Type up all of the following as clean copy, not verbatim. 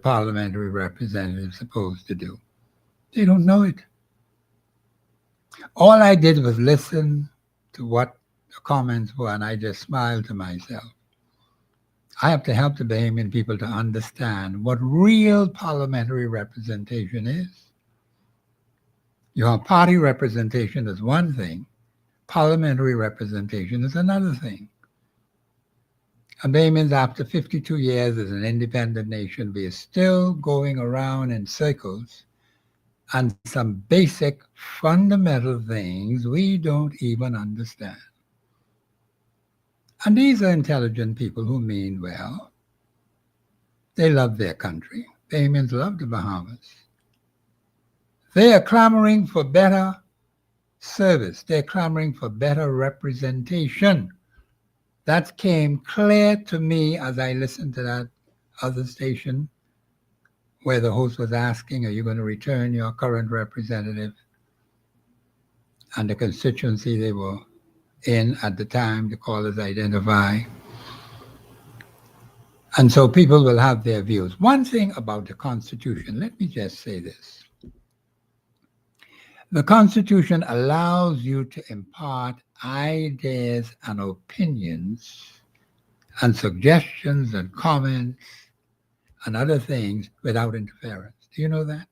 parliamentary representative supposed to do? They don't know it. All I did was listen to what the comments were, and I just smiled to myself. I have to help the Bahamian people to understand what real parliamentary representation is. Your party representation is one thing, parliamentary representation is another thing. And Bahamians, after 52 years as an independent nation, we are still going around in circles on some basic fundamental things we don't even understand. And these are intelligent people who mean well. They love their country. Bahamians love the Bahamas. They are clamoring for better service. They're clamoring for better representation. That came clear to me as I listened to that other station where the host was asking, are you going to return your current representative? And the constituency they were in at the time, the callers identify. And so people will have their views. One thing about the Constitution, let me just say this. The Constitution allows you to impart ideas and opinions and suggestions and comments and other things without interference. Do you know that?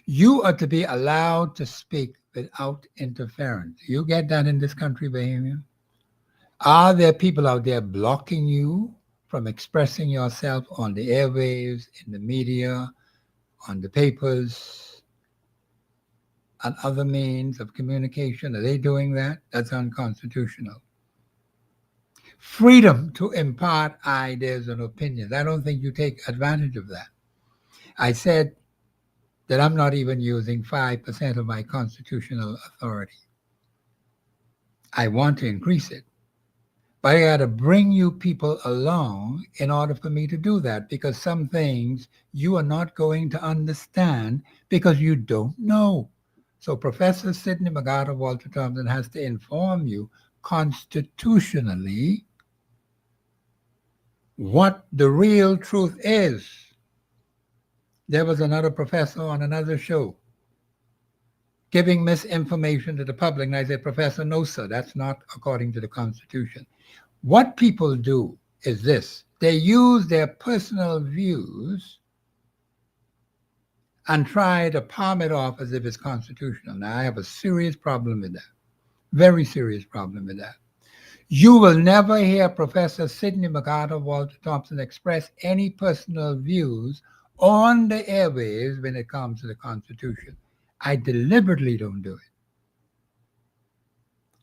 You are to be allowed to speak without interference. You get that in this country, Bahamian? Are there people out there blocking you from expressing yourself on the airwaves, in the media, on the papers, and other means of communication? Are they doing that? That's unconstitutional. Freedom to impart ideas and opinions. I don't think you take advantage of that. I said that I'm not even using 5% of my constitutional authority. I want to increase it. But I got to bring you people along in order for me to do that, because some things you are not going to understand because you don't know. So Professor Sidney MacArthur Walter Thompson has to inform you constitutionally what the real truth is. There was another professor on another show giving misinformation to the public. And I said, Professor, no, sir, that's not according to the Constitution. What people do is this. They use their personal views and try to palm it off as if it's constitutional. Now, I have a serious problem with that. Very serious problem with that. You will never hear Professor Sidney MacArthur Walter Thompson express any personal views on the airwaves when it comes to the Constitution. I deliberately don't do it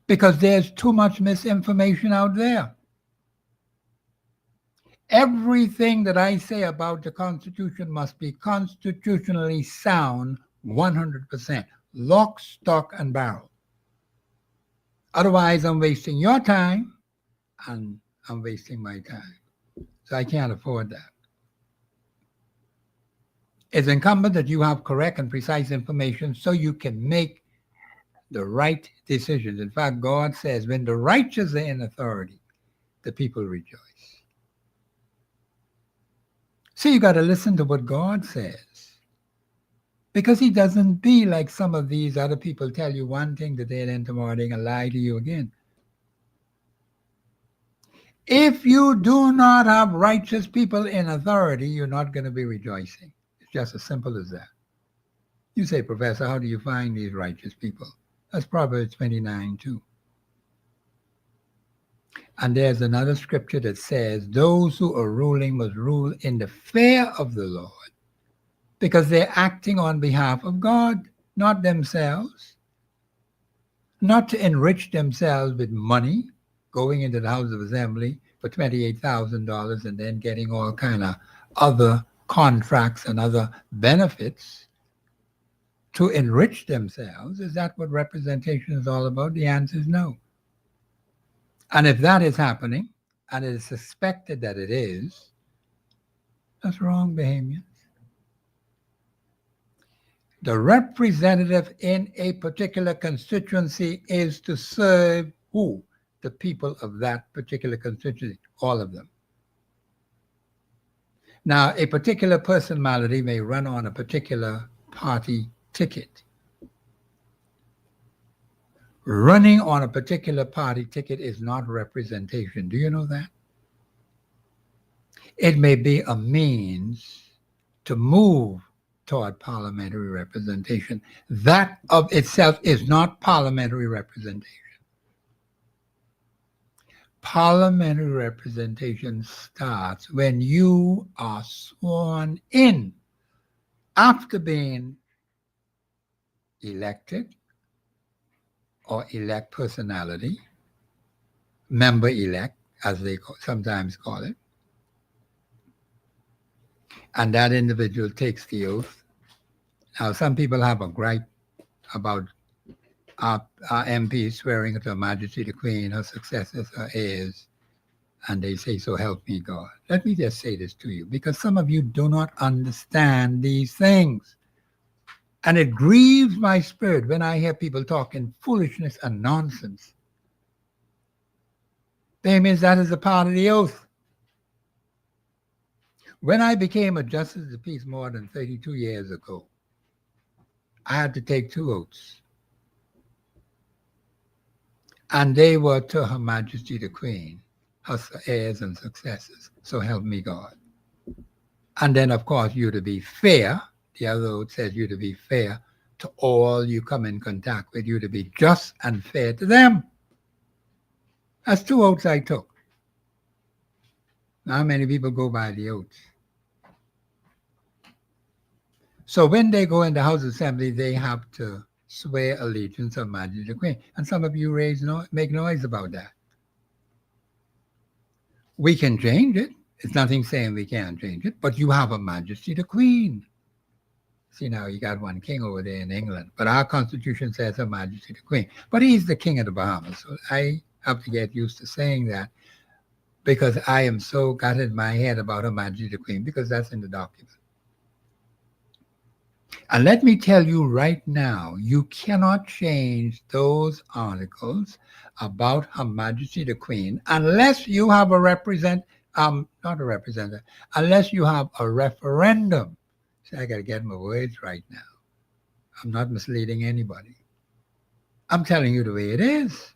because there's too much misinformation out there. Everything that I say about the Constitution must be constitutionally sound 100%, lock, stock, and barrel. Otherwise, I'm wasting your time and I'm wasting my time. So I can't afford that. It's incumbent that you have correct and precise information so you can make the right decisions. In fact, God says, when the righteous are in authority, the people rejoice. So you got to listen to what God says, because he doesn't be like some of these other people tell you one thing today and then tomorrow they can lie to you again. If you do not have righteous people in authority, you're not going to be rejoicing. It's just as simple as that. You say, Professor, how do you find these righteous people? That's Proverbs 29 too. And there's another scripture that says, those who are ruling must rule in the fear of the Lord, because they're acting on behalf of God, not themselves, not to enrich themselves with money, going into the House of Assembly for $28,000 and then getting all kind of other contracts and other benefits to enrich themselves. Is that what representation is all about? The answer is no. And if that is happening, and it is suspected that it is, that's wrong, Bahamians. The representative in a particular constituency is to serve who? The people of that particular constituency, all of them. Now, a particular personality may run on a particular party ticket. Running on a particular party ticket is not representation. Do you know that? It may be a means to move toward parliamentary representation. That of itself is not parliamentary representation. Parliamentary representation starts when you are sworn in after being elected or elect personality, member elect, as they sometimes call it, and that individual takes the oath. Now, some people have a gripe about our MP swearing to Her Majesty the Queen, her successors, her heirs, and they say, so help me God. Let me just say this to you, because some of you do not understand these things. And it grieves my spirit when I hear people talking foolishness and nonsense. That means that is a part of the oath. When I became a justice of the peace more than 32 years ago, I had to take 2 oaths. And they were to Her Majesty the Queen, her heirs and successors. So help me God. And then, of course, you to be fair. The other oath says you to be fair to all you come in contact with, you to be just and fair to them. That's 2 oaths I took. Now, how many people go by the oaths? So when they go in the House Assembly, they have to swear allegiance to Her Majesty the Queen. And some of you make noise about that. We can change it. It's nothing saying we can't change it, but you have Her Majesty the Queen. See, now you got one king over there in England, but our Constitution says Her Majesty the Queen. But he's the king of the Bahamas, so I have to get used to saying that because I am so got in my head about Her Majesty the Queen because that's in the document. And let me tell you right now, you cannot change those articles about Her Majesty the Queen unless you have unless you have a referendum. See, I got to get my words right now. I'm not misleading anybody. I'm telling you the way it is.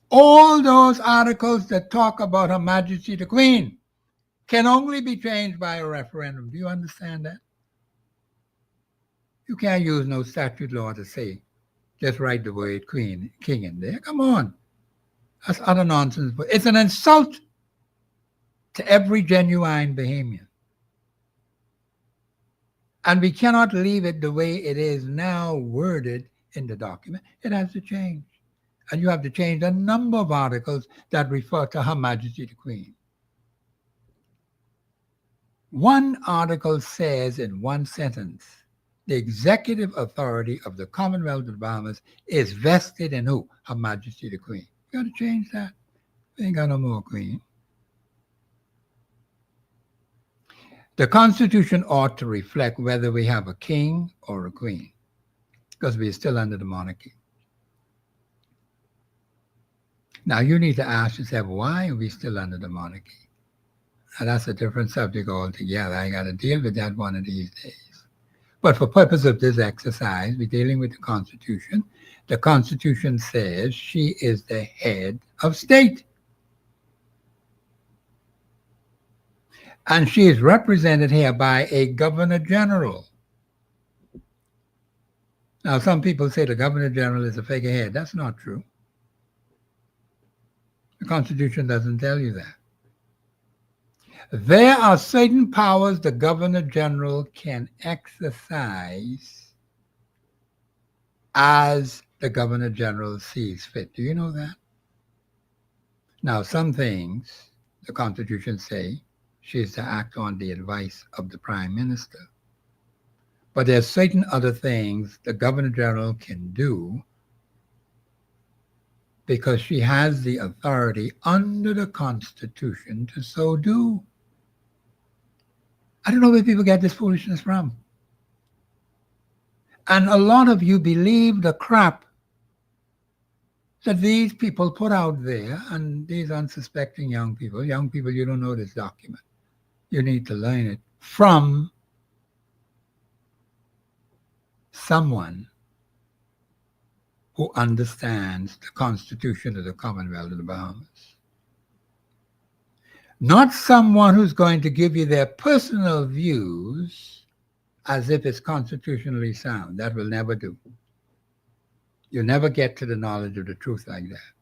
All those articles that talk about Her Majesty the Queen can only be changed by a referendum. Do you understand that? You can't use no statute law to say, just write the word queen, king in there. Come on. That's utter nonsense. But it's an insult to every genuine Bahamian. And we cannot leave it the way it is now worded in the document. It has to change. And you have to change a number of articles that refer to Her Majesty the Queen. One article says in one sentence, the executive authority of the Commonwealth of the Bahamas is vested in who? Her Majesty the Queen. You got to change that. We ain't got no more queen. The Constitution ought to reflect whether we have a king or a queen, because we're still under the monarchy. Now, you need to ask yourself, why are we still under the monarchy? Now, that's a different subject altogether. I got to deal with that one of these days. But for purpose of this exercise, we're dealing with the Constitution. The Constitution says she is the head of state. And she is represented here by a governor general. Now, some people say the governor general is a figurehead. That's not true. The Constitution doesn't tell you that. There are certain powers the governor general can exercise as the governor general sees fit. Do you know that? Now, some things the Constitution say she is to act on the advice of the prime minister. But there's certain other things the governor general can do because she has the authority under the Constitution to so do. I don't know where people get this foolishness from. And a lot of you believe the crap that these people put out there, and these unsuspecting young people, you don't know this document. You need to learn it from someone who understands the Constitution of the Commonwealth of the Bahamas. Not someone who's going to give you their personal views as if it's constitutionally sound. That will never do. You'll never get to the knowledge of the truth like that.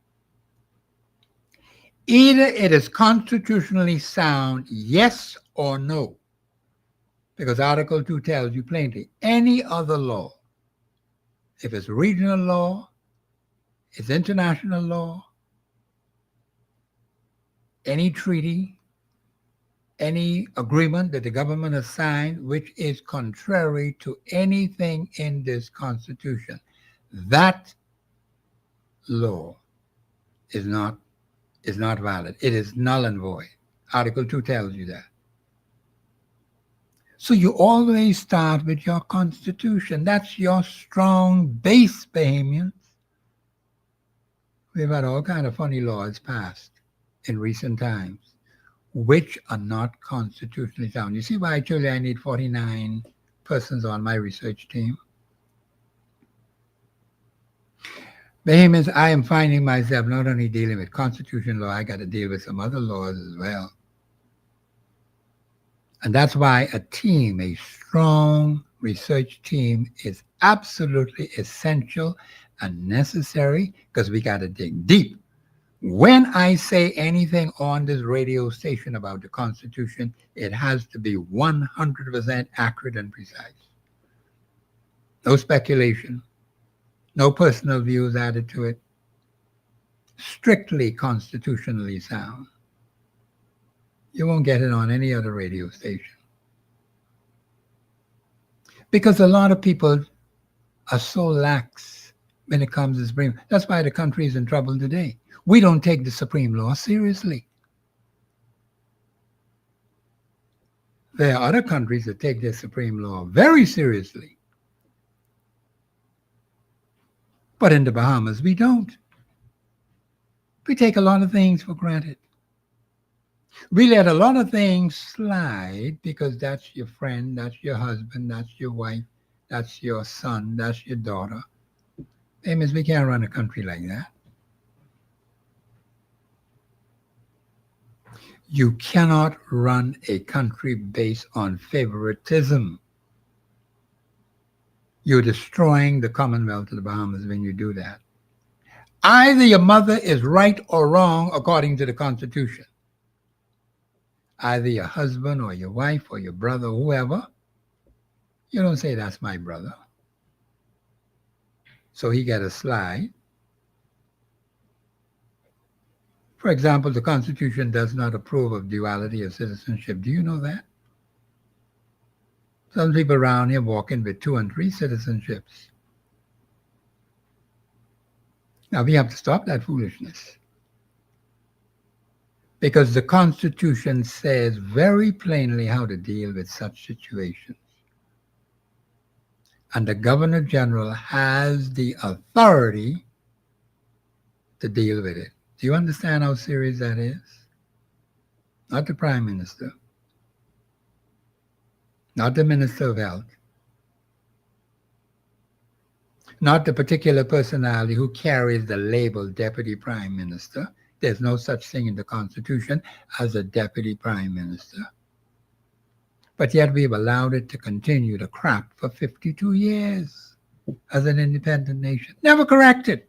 Either it is constitutionally sound, yes or no, because Article 2 tells you plainly, any other law, if it's regional law, it's international law, any treaty, any agreement that the government has signed which is contrary to anything in this Constitution, that law is not valid. It is null and void. Article 2 tells you that. So you always start with your Constitution. That's your strong base, Bahamians. We've had all kinds of funny laws passed in recent times which are not constitutionally sound. You see why I told you I need 49 persons on my research team? Bahamians, I am finding myself not only dealing with constitutional law, I got to deal with some other laws as well. And that's why a team, a strong research team, is absolutely essential and necessary, because we got to dig deep. When I say anything on this radio station about the Constitution, it has to be 100% accurate and precise. No speculation, no personal views added to it. Strictly constitutionally sound. You won't get it on any other radio station. Because a lot of people are so lax when it comes to Supreme. That's why the country is in trouble today. We don't take the Supreme Law seriously. There are other countries that take their Supreme Law very seriously. But in the Bahamas, we don't. We take a lot of things for granted. We let a lot of things slide because that's your friend, that's your husband, that's your wife, that's your son, that's your daughter. That means we can't run a country like that. You cannot run a country based on favoritism. You're destroying the Commonwealth of the Bahamas when you do that. Either your mother is right or wrong according to the Constitution. Either your husband or your wife or your brother, whoever, you don't say, that's my brother. So he got a slide. For example, the Constitution does not approve of duality of citizenship. Do you know that? Some people around here walking with 2 and 3 citizenships. Now we have to stop that foolishness. Because the Constitution says very plainly how to deal with such situations. And the Governor General has the authority to deal with it. Do you understand how serious that is? Not the Prime Minister, not the Minister of Health, not the particular personality who carries the label Deputy Prime Minister. There's no such thing in the Constitution as a Deputy Prime Minister. But yet we've allowed it to continue to crap for 52 years as an independent nation. Never corrected.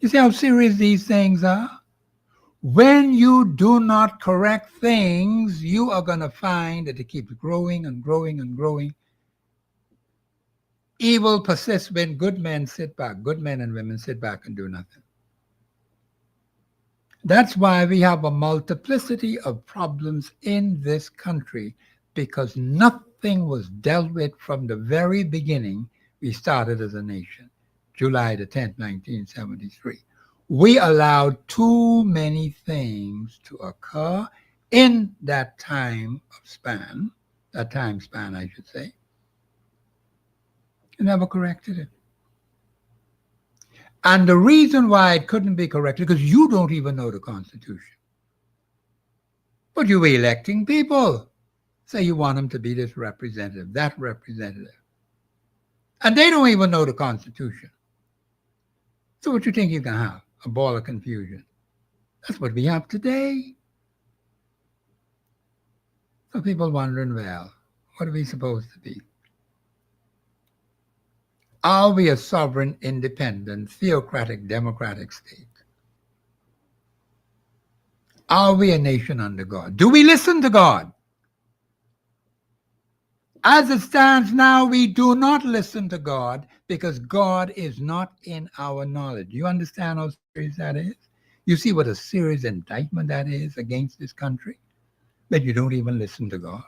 You see how serious these things are? When you do not correct things, you are going to find that it keeps growing and growing and growing. Evil persists when good men sit back. Good men and women sit back and do nothing. That's why we have a multiplicity of problems in this country, because nothing was dealt with from the very beginning we started as a nation, July the 10th, 1973. We allowed too many things to occur in that time span, I should say. You never corrected it. And the reason why it couldn't be corrected, because you don't even know the Constitution. But you were electing people. So you want them to be this representative, that representative. And they don't even know the Constitution. So what you think you can have? A ball of confusion. That's what we have today. So people wondering, well, what are we supposed to be? Are we a sovereign, independent, theocratic, democratic state? Are we a nation under God? Do we listen to God? As it stands now, we do not listen to God because God is not in our knowledge. You understand how serious that is? You see what a serious indictment that is against this country? That you don't even listen to God.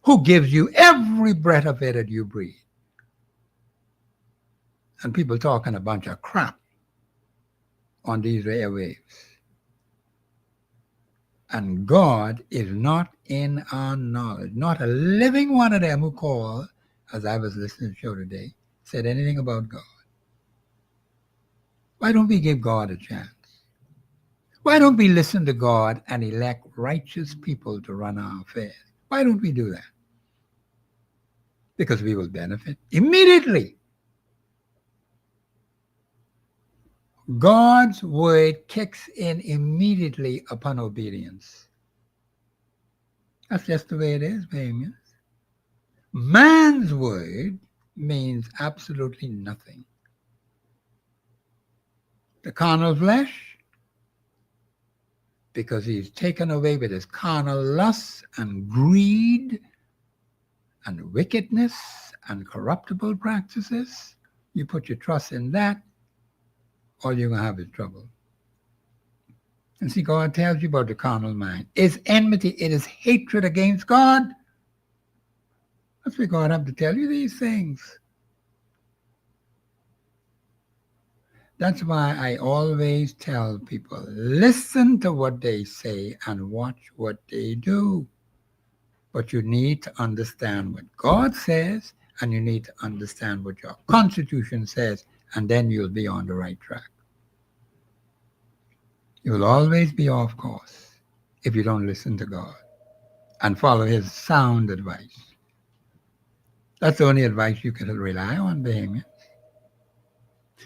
Who gives you every breath of air that you breathe? And people talking a bunch of crap on these airwaves. And God is not in our knowledge. Not a living one of them who called, as I was listening to the show today, said anything about God. Why don't we give God a chance? Why don't we listen to God and elect righteous people to run our affairs? Why don't we do that? Because we will benefit immediately. God's word kicks in immediately upon obedience. That's just the way it is, Bahamians. Man's word means absolutely nothing. The carnal flesh, because he's taken away with his carnal lusts and greed and wickedness and corruptible practices, you put your trust in that, all you're going to have is trouble. And see, God tells you about the carnal mind. It's enmity. It is hatred against God. That's why God have to tell you these things. That's why I always tell people, listen to what they say and watch what they do. But you need to understand what God says, and you need to understand what your Constitution says, and then you'll be on the right track. You will always be off course if you don't listen to God and follow his sound advice. That's the only advice you can rely on, Bahamians.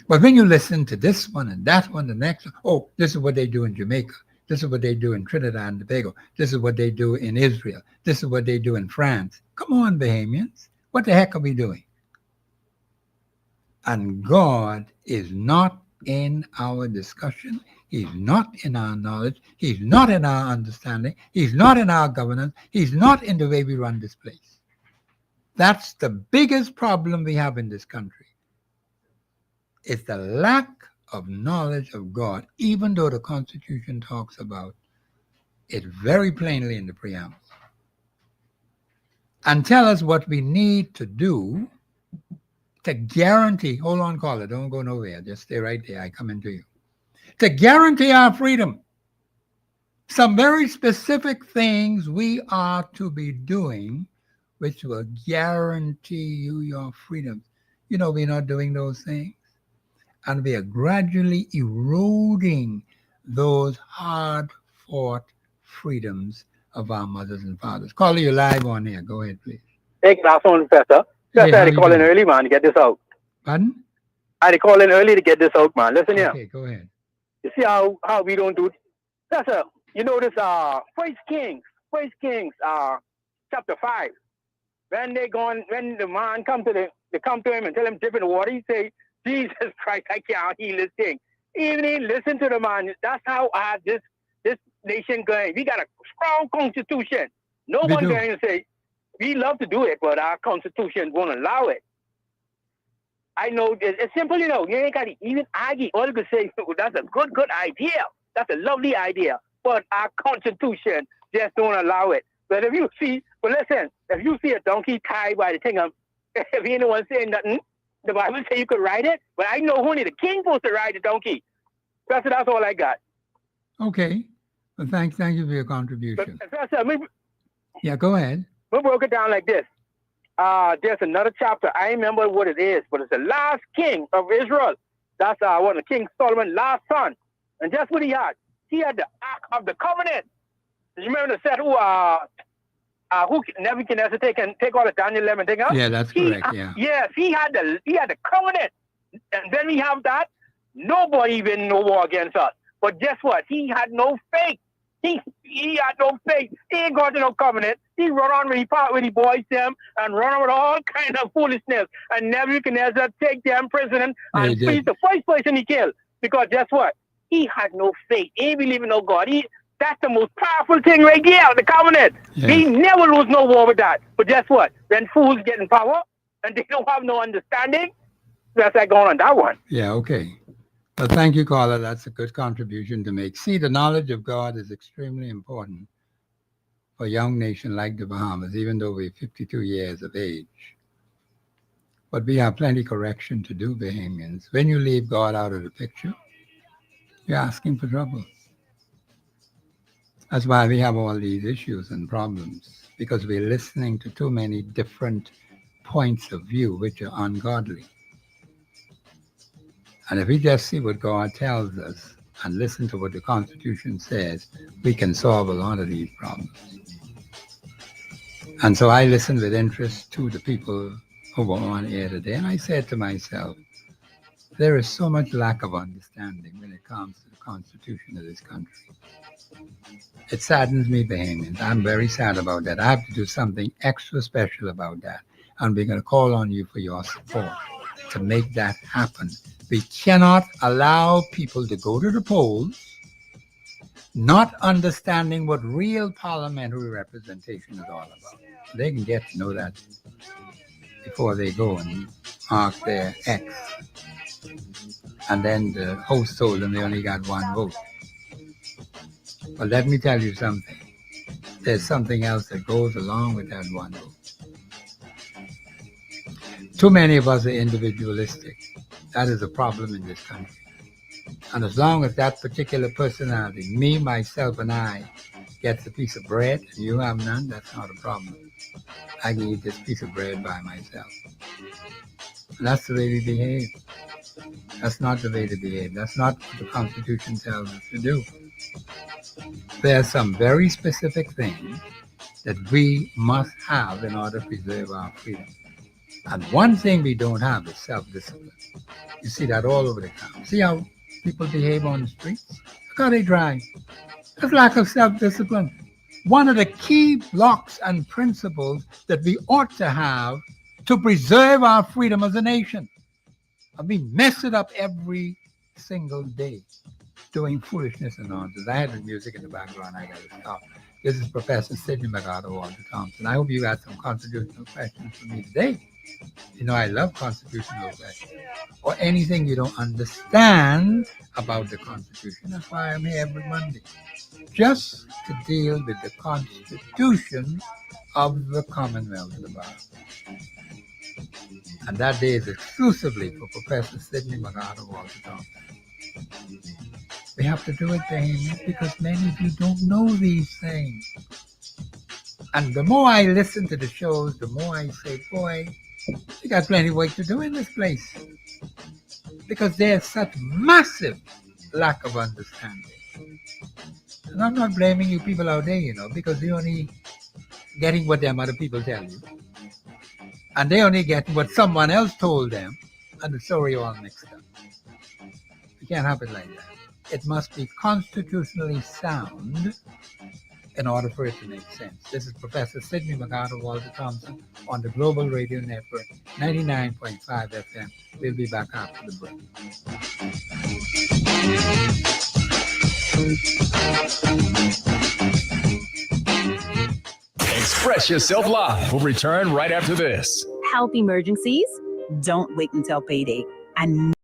But when you listen to this one and that one, the next one, oh, this is what they do in Jamaica. This is what they do in Trinidad and Tobago. This is what they do in Israel. This is what they do in France. Come on, Bahamians. What the heck are we doing? And God is not in our discussion. He's not in our knowledge. He's not in our understanding. He's not in our governance. He's not in the way we run this place. That's the biggest problem we have in this country. It's the lack of knowledge of God, even though the Constitution talks about it very plainly in the preamble. And tell us what we need to do to guarantee, hold on, caller, don't go nowhere. Just stay right there. I come into you. To guarantee our freedom. Some very specific things we are to be doing which will guarantee you your freedom. You know, we're not doing those things. And we are gradually eroding those hard-fought freedoms of our mothers and fathers. Caller, you're live on here. Go ahead, please. Hey, good afternoon, Professor. Just had to call in early, man, to get this out. Pardon? I had to call in early to get this out, man. Listen here. Okay, go ahead. You see how we don't do it? Professor, you notice First Kings, chapter 5. When the man they come to him and tell him different water, he say, Jesus Christ, I can't heal this thing. Even he listen to the man. That's how this nation going. We got a strong constitution. No one going to say, we love to do it, but our constitution won't allow it. I know it's simple, you know. You ain't got to even argue. All you can say, that's a good idea. That's a lovely idea. But our constitution just don't allow it. But if you see a donkey tied by the thing, if you ain't the one saying nothing, the Bible say you could ride it. But I know only the king supposed to ride the donkey. That's all I got. Okay. Well, thank you for your contribution. Professor, yeah, go ahead. We broke it down like this. There's another chapter. I remember what it is, but it's the last king of Israel. That's one of King Solomon's last son. And that's what he had. He had the Ark of the Covenant. You remember the set who Nebuchadnezzar take all the Daniel 11 thing out? Yeah, that's correct. Yeah. Yes, he had the covenant, and then we have that. Nobody even no war against us. But guess what? He had no faith. He had no faith. He ain't got no covenant. He run on with the boys them and run on with all kind of foolishness. And Nebuchadnezzar take them prisoner and he's the first person he killed. Because guess what? He had no faith. He ain't believe in no God. That's the most powerful thing right there, the covenant. Yes. He never lose no war with that. But guess what? When fools get in power and they don't have no understanding, that's like going on that one. Yeah, okay. Well, thank you, caller. That's a good contribution to make. See, the knowledge of God is extremely important for a young nation like the Bahamas, even though we're 52 years of age. But we have plenty correction to do, Bahamians. When you leave God out of the picture, you're asking for trouble. That's why we have all these issues and problems, because we're listening to too many different points of view which are ungodly. And if we just see what God tells us and listen to what the Constitution says, we can solve a lot of these problems. And so I listened with interest to the people who were on air today, and I said to myself, there is so much lack of understanding when it comes to the Constitution of this country. It saddens me, Bahamians. I'm very sad about that. I have to do something extra special about that. And we're going to call on you for your support to make that happen. We cannot allow people to go to the polls not understanding what real parliamentary representation is all about. They can get to know that before they go and mark their X. And then the host told them they only got one vote. But let me tell you something. There's something else that goes along with that one vote. Too many of us are individualistic. That is a problem in this country. And as long as that particular personality, me, myself, and I, gets a piece of bread and you have none, that's not a problem. I can eat this piece of bread by myself. And that's the way we behave. That's not the way to behave. That's not what the Constitution tells us to do. There are some very specific things that we must have in order to preserve our freedom. And one thing we don't have is self-discipline. You see that all over the town. See how people behave on the streets? Look how they drive. There's lack of self-discipline. One of the key blocks and principles that we ought to have to preserve our freedom as a nation. And we mess it up every single day doing foolishness and nonsense. I had the music in the background. I got to stop. This is Professor Sidney of Thompson. I hope you got some constitutional questions for me today. You know, I love constitutional questions. Or anything you don't understand about the Constitution. That's why I'm here every Monday. Just to deal with the Constitution of the Commonwealth of the Bahamas. And that day is exclusively for Professor Sidney of Thompson. We have to do it, Bahamians, because many of you don't know these things. And the more I listen to the shows, the more I say, boy, you got plenty of work to do in this place. Because there's such massive lack of understanding. And I'm not blaming you people out there, you know, because you're only getting what them other people tell you. And they only get what someone else told them. And the story all mixed up. You can't have it like that. It must be constitutionally sound in order for it to make sense. This is Professor Sidney Thompson on the Global Radio Network, 99.5 FM. We'll be back after the break. Express Yourself Live will return right after this. Health emergencies? Don't wait until payday. And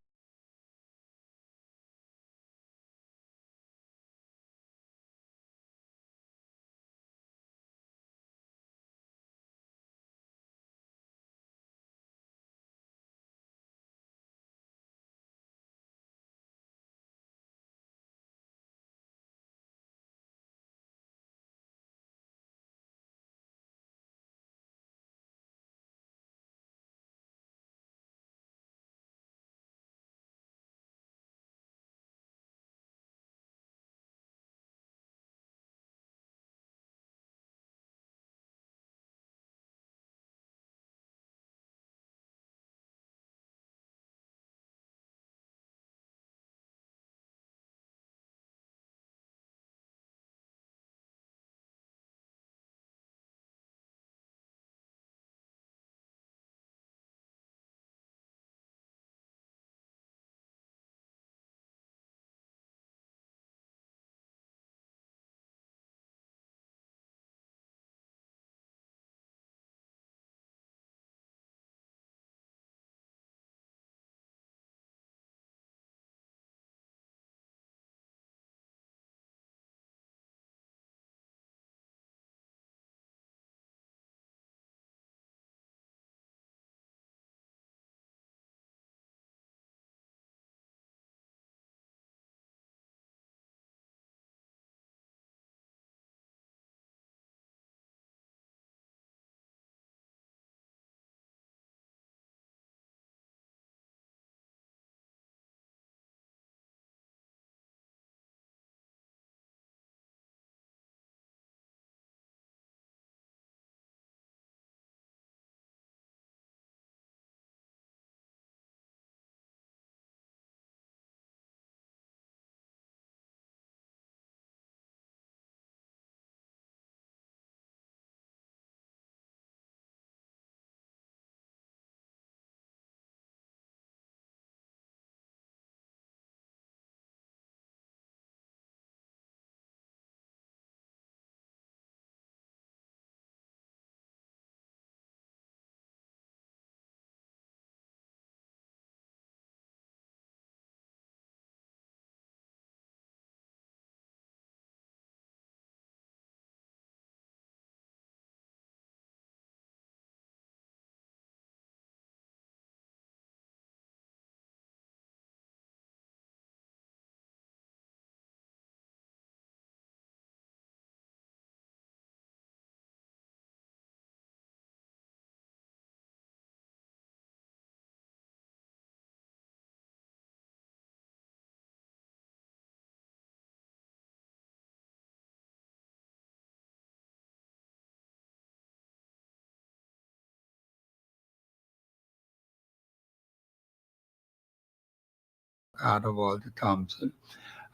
out of Walter Thompson.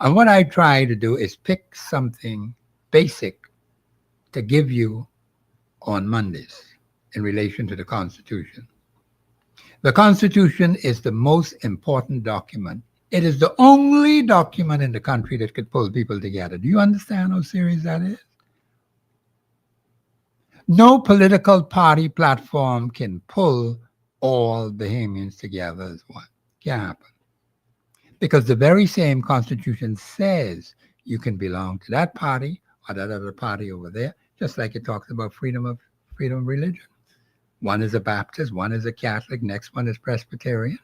And what I try to do is pick something basic to give you on Mondays in relation to the Constitution. The Constitution is the most important document. It is the only document in the country that could pull people together. Do you understand how serious that is? No political party platform can pull all Bahamians together as one. Can't happen. Because the very same Constitution says you can belong to that party or that other party over there, just like it talks about freedom of religion. One is a Baptist, one is a Catholic, next one is Presbyterian.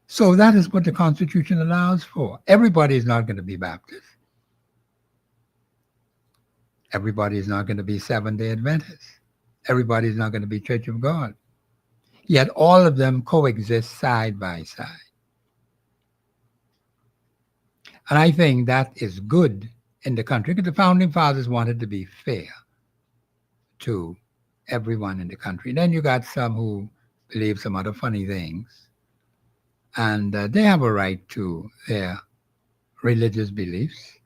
So that is what the Constitution allows for. Everybody is not going to be Baptist. Everybody is not going to be Seventh-day Adventist. Everybody is not going to be Church of God. Yet all of them coexist side by side. And I think that is good in the country because the Founding Fathers wanted to be fair to everyone in the country. Then you got some who believe some other funny things, and they have a right to their religious beliefs,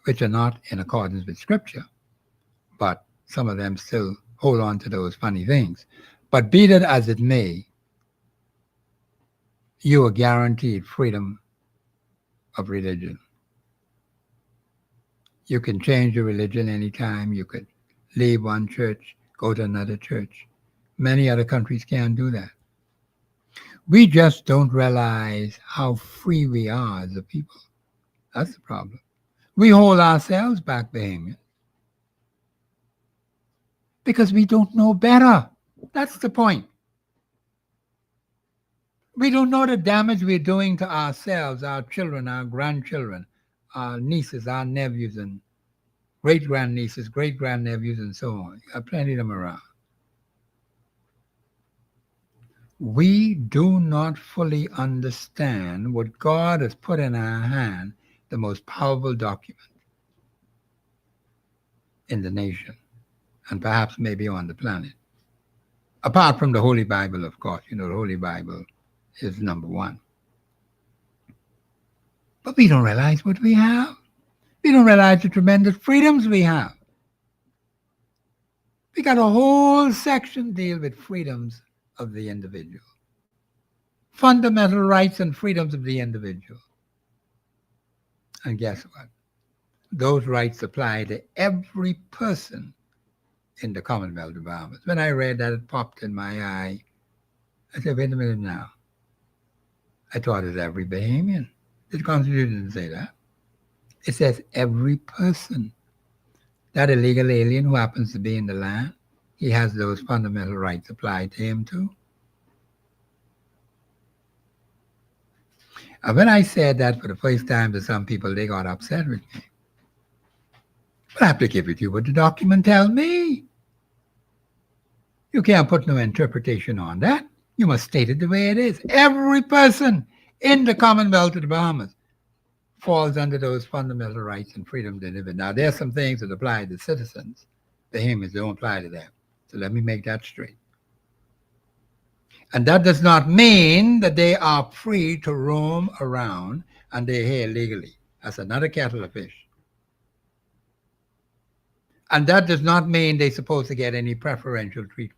which are not in accordance with Scripture, but some of them still hold on to those funny things. But be that as it may, you are guaranteed freedom of religion. You can change your religion anytime. You could leave one church, go to another church. Many other countries can't do that. We just don't realize how free we are as a people. That's the problem. We hold ourselves back, Bahamian, because we don't know better. That's the point. We don't know the damage we're doing to ourselves, our children, our grandchildren, our nieces, our nephews, and great-grandnieces, great-grandnephews, and so on. You got plenty of them around. We do not fully understand what God has put in our hand, the most powerful document in the nation, and perhaps maybe on the planet. Apart from the Holy Bible, of course. You know, the Holy Bible is number one. But we don't realize what we have. We don't realize the tremendous freedoms we have. We got a whole section deal with freedoms of the individual. Fundamental rights and freedoms of the individual. And guess what? Those rights apply to every person in the Commonwealth of Bahamas. When I read that, it popped in my eye. I said, wait a minute now. I thought it was every Bahamian. The Constitution didn't say that. It says every person. That illegal alien who happens to be in the land, he has those fundamental rights applied to him too. And when I said that for the first time to some people, they got upset with me. But I have to give it to you what the document tells me. You can't put no interpretation on that. You must state it the way it is. Every person in the Commonwealth of the Bahamas falls under those fundamental rights and freedom to live in. Now, there are some things that apply to citizens. Bahamians don't apply to them. So let me make that straight. And that does not mean that they are free to roam around and they're here legally. That's another kettle of fish. And that does not mean they're supposed to get any preferential treatment.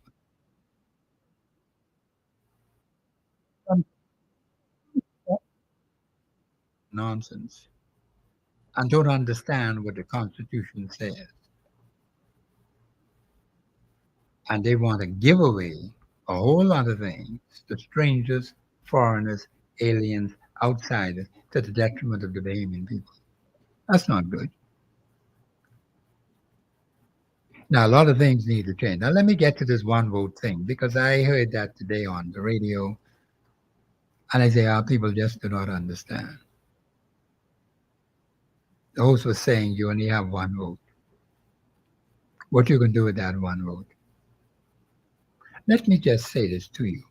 Nonsense. And don't understand what the Constitution says. And they want to give away a whole lot of things to strangers, foreigners, aliens, outsiders, to the detriment of the Bahamian people. That's not good. Now, a lot of things need to change. Now, let me get to this one vote thing, because I heard that today on the radio, and I say, people just do not understand. The host was saying you only have one vote. What you can do with that one vote? Let me just say this to you.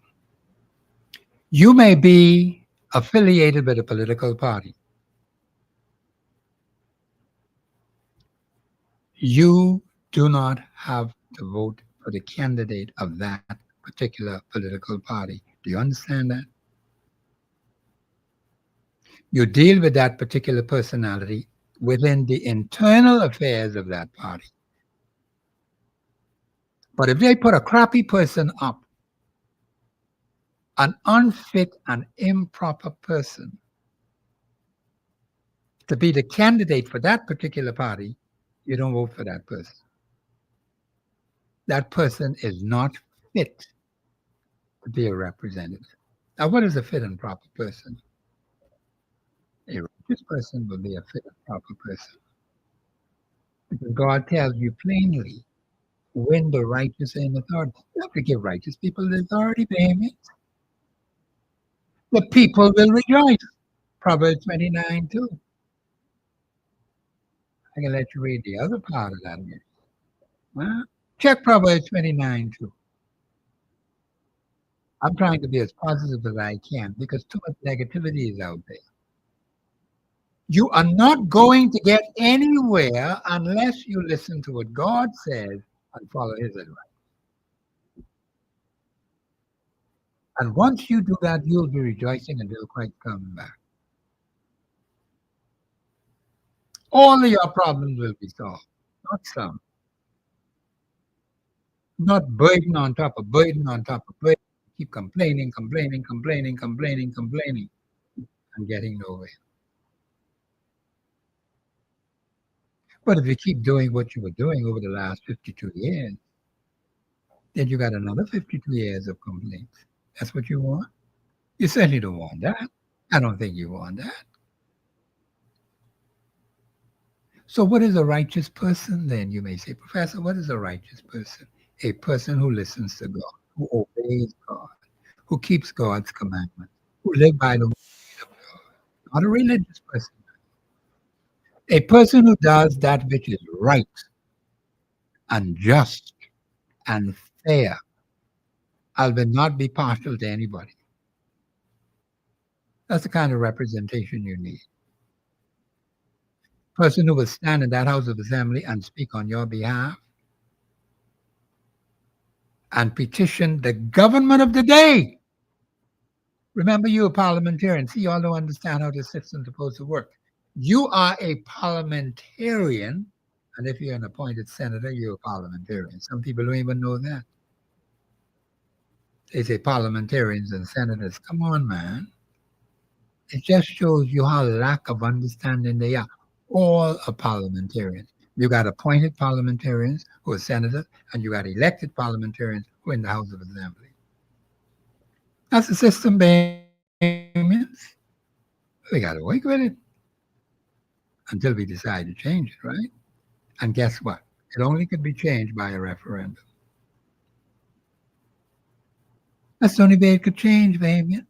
You may be affiliated with a political party. You do not have to vote for the candidate of that particular political party. Do you understand that? You deal with that particular personality within the internal affairs of that party. But if they put a crappy person up, an unfit and improper person, to be the candidate for that particular party, you don't vote for that person. That person is not fit to be a representative. Now, what is a fit and proper person? A righteous person will be a fit and proper person. Because God tells you plainly when the righteous are in authority. You have to give righteous people the authority, baby. The people will rejoice. Proverbs 29 too. I can let you read the other part of that again. Huh? Check Proverbs 29 too. I'm trying to be as positive as I can because too much negativity is out there. You are not going to get anywhere unless you listen to what God says and follow his advice. And once you do that, you'll be rejoicing until Christ comes back. All of your problems will be solved, not some. Not burden on top of burden on top of burden. Keep complaining, and getting nowhere. But if you keep doing what you were doing over the last 52 years, then you got another 52 years of complaints. That's what you want? You certainly don't want that. I don't think you want that. So what is a righteous person then? You may say, Professor, what is a righteous person? A person who listens to God, who obeys God, who keeps God's commandments, who lives by the word of God. Not a religious person. A person who does that which is right and just and fair and will not be partial to anybody. That's the kind of representation you need. Person who will stand in that House of Assembly and speak on your behalf and petition the government of the day. Remember, you're a parliamentarian. See, you all don't understand how the system's supposed to work. You are a parliamentarian, and if you're an appointed senator, you're a parliamentarian. Some people don't even know that. They say parliamentarians and senators. Come on, man. It just shows you how lack of understanding they are. All are parliamentarians. You got appointed parliamentarians who are senators, and you got elected parliamentarians who are in the House of Assembly. That's the system, Bahamians. We got to work with it until we decide to change it, right? And guess what? It only could be changed by a referendum. That's the only way it could change, Bahamians.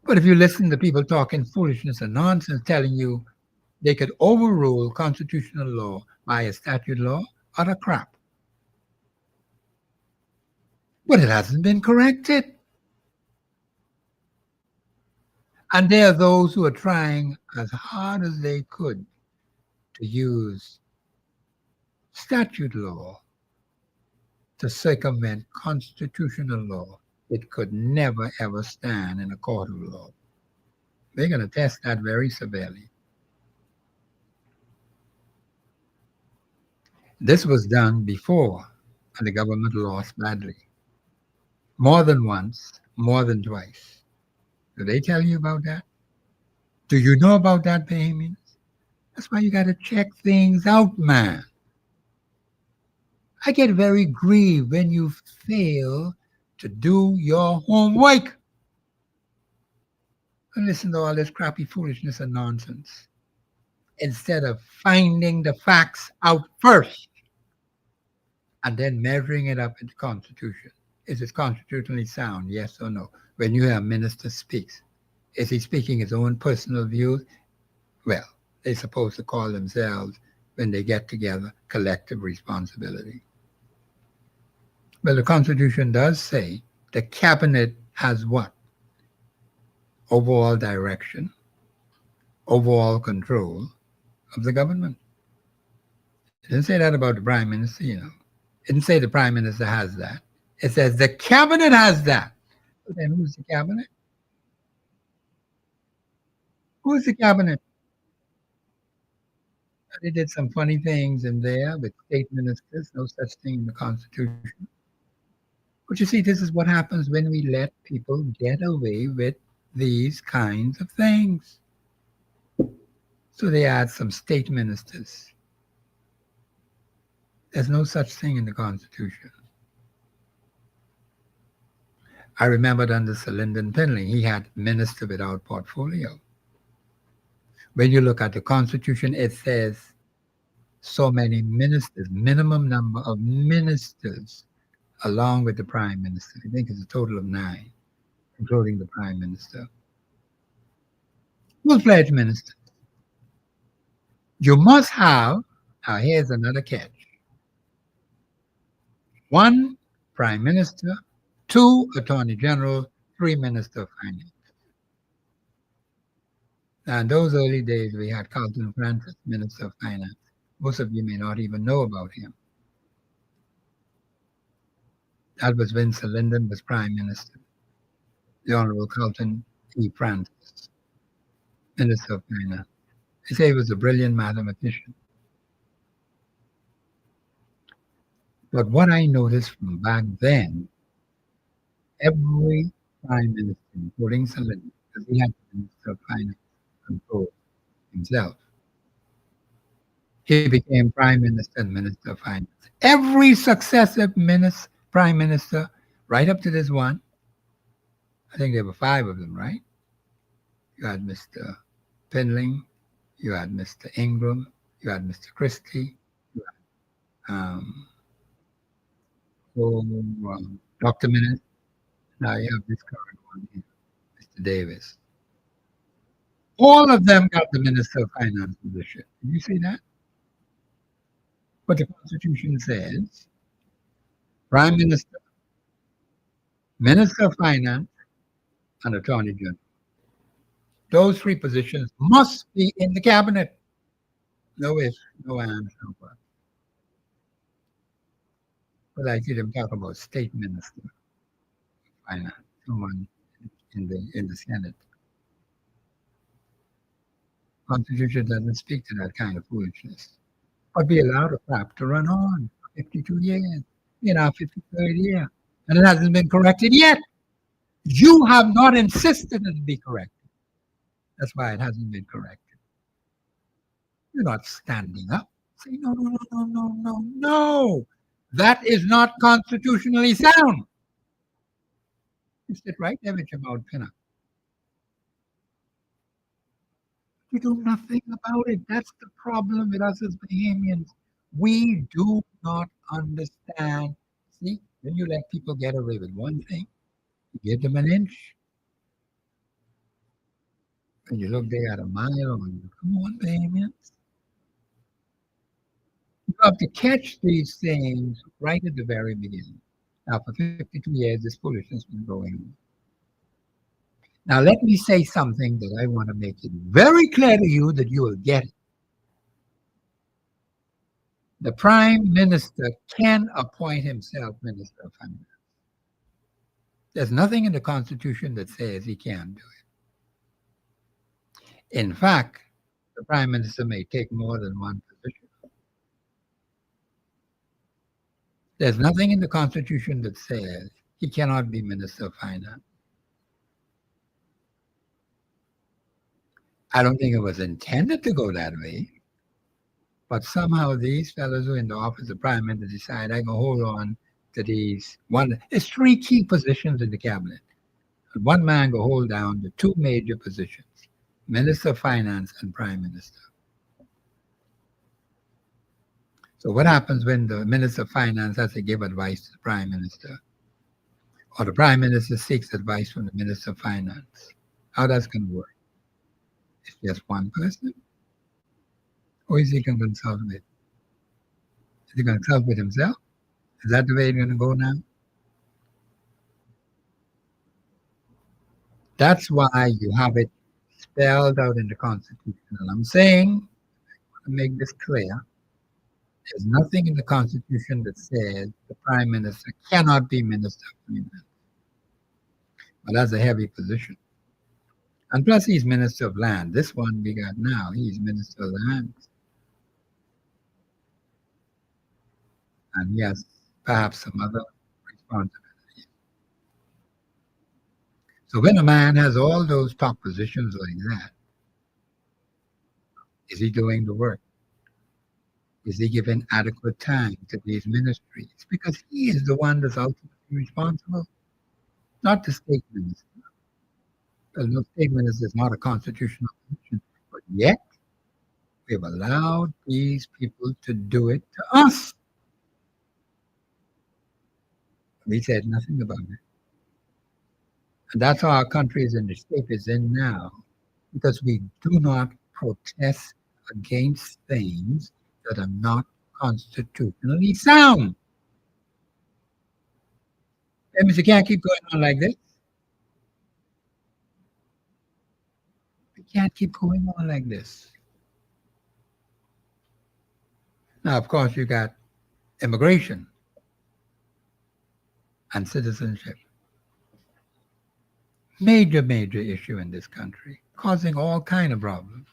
But if you listen to people talking foolishness and nonsense, telling you they could overrule constitutional law by a statute law, utter crap. But it hasn't been corrected. And there are those who are trying as hard as they could to use statute law to circumvent constitutional law. It could never, ever stand in a court of law. They're going to test that very severely. This was done before, and the government lost badly. More than once, more than twice. Do they tell you about that? Do you know about that, Bahamians? That's why you got to check things out, man. I get very grieved when you fail to do your homework. And listen to all this crappy foolishness and nonsense. Instead of finding the facts out first and then measuring it up in the Constitution. Is it constitutionally sound, yes or no? When you hear a minister speaks, is he speaking his own personal views? Well, they're supposed to call themselves, when they get together, collective responsibility. Well, the Constitution does say the cabinet has what? Overall direction, overall control of the government. It didn't say that about the prime minister, you know. It didn't say the prime minister has that. It says the cabinet has that. But then who's the cabinet? Who's the cabinet? They did some funny things in there with state ministers, no such thing in the Constitution. But you see, this is what happens when we let people get away with these kinds of things. So they add some state ministers. There's no such thing in the Constitution. I remembered under Sir Lyndon Pinley, he had minister without portfolio. When you look at the Constitution, it says so many ministers, minimum number of ministers, along with the Prime Minister. I think it's a total of 9, including the Prime Minister. Full-fledged ministers. You must have, now here's another catch. 1 Prime Minister, 2 Attorney General, 3 Minister of Finance. Now, in those early days, we had Carlton Francis, Minister of Finance. Most of you may not even know about him. That was when Sir Lyndon was Prime Minister. The Honorable Carlton E. Francis, Minister of Finance. They say he was a brilliant mathematician. But what I noticed from back then, every Prime Minister, including Sir Lyndon, because he had the Minister of Finance control himself, he became Prime Minister and Minister of Finance. Every successive Prime Minister, right up to this one, I think there were 5 of them, right? You had Mr. Pinling, you had Mr. Ingram, you had Mr. Christie, you had Dr. Minute. Now you have this current one here, Mr. Davis. All of them got the Minister of Finance position. Did you see that? But the Constitution says Prime Minister, Minister of Finance, and Attorney General. Those 3 positions must be in the cabinet. No ifs, no ands, no buts. But I see them talk about State Minister of Finance, someone in the Senate. Constitution doesn't speak to that kind of foolishness. But we allowed a crap to run on for 52 years, in our 53rd year, and it hasn't been corrected yet. You have not insisted it be corrected. That's why it hasn't been corrected. You're not standing up, saying, no, no, no, no, no, no, no. That is not constitutionally sound. You sit right there with your mouth pin up. We do nothing about it. That's the problem with us as Bahamians. We do not understand. See, when you let people get away with one thing, you give them an inch. And you look there at a mile, and you come on, Bahamians. You have to catch these things right at the very beginning. Now, for 52 years, this foolishness has been going on. Now, let me say something that I want to make it very clear to you that you will get it. The Prime Minister can appoint himself Minister of Finance. There's nothing in the Constitution that says he can't do it. In fact, the Prime Minister may take more than one position. There's nothing in the Constitution that says he cannot be Minister of Finance. I don't think it was intended to go that way, but somehow these fellows who are in the office of Prime Minister decide I can hold on to these one. There's 3 key positions in the cabinet. And one man go hold down the 2 major positions, Minister of Finance and Prime Minister. So what happens when the Minister of Finance has to give advice to the Prime Minister, or the Prime Minister seeks advice from the Minister of Finance? How that's going to work? It's just one person? Who is he going to consult with? Is he going to consult with himself? Is that the way it's going to go now? That's why you have it spelled out in the Constitution. And I'm saying, to make this clear, there's nothing in the Constitution that says the Prime Minister cannot be Minister of Finance. But that's a heavy position. And plus, he's Minister of Land. This one we got now, he's Minister of Lands. And he has perhaps some other responsibilities. So when a man has all those top positions like that, is he doing the work? Is he given adequate time to these ministries? Because he is the one that's ultimately responsible, not the state minister. Because no state minister is not a constitutional position. But yet, we've allowed these people to do it to us. We said nothing about it. And that's how our country is in the state it's in now, because we do not protest against things that are not constitutionally sound. That means you can't keep going on like this. We can't keep going on like this. Now, of course, you got immigration and citizenship. Major issue in this country, causing all kind of problems.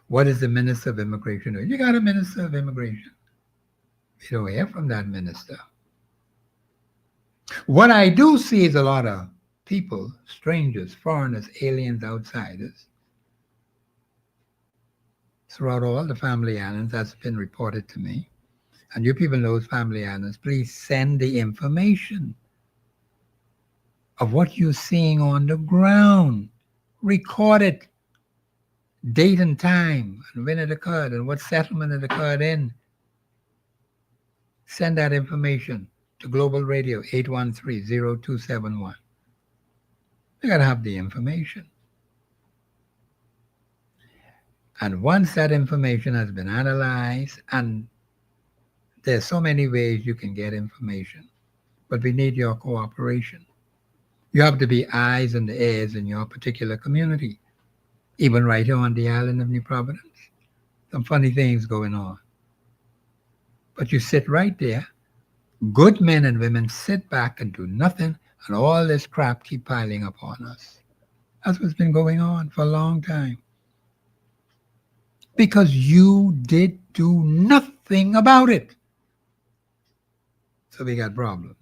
What is the Minister of Immigration doing? You got a Minister of Immigration. We don't hear from that minister. What I do see is a lot of people, strangers, foreigners, aliens, outsiders, throughout all the family islands. That's been reported to me. And you people know those family islands, please send the information of what you're seeing on the ground. Record it, date and time, and when it occurred, and what settlement it occurred in. Send that information to Global Radio 813-0271. You got to have the information. And once that information has been analyzed, and there's so many ways you can get information, but we need your cooperation. You have to be eyes and ears in your particular community, even right here on the island of New Providence. Some funny things going on. But you sit right there. Good men and women sit back and do nothing, and all this crap keep piling up on us. That's what's been going on for a long time. Because you did do nothing about it. So we got problems.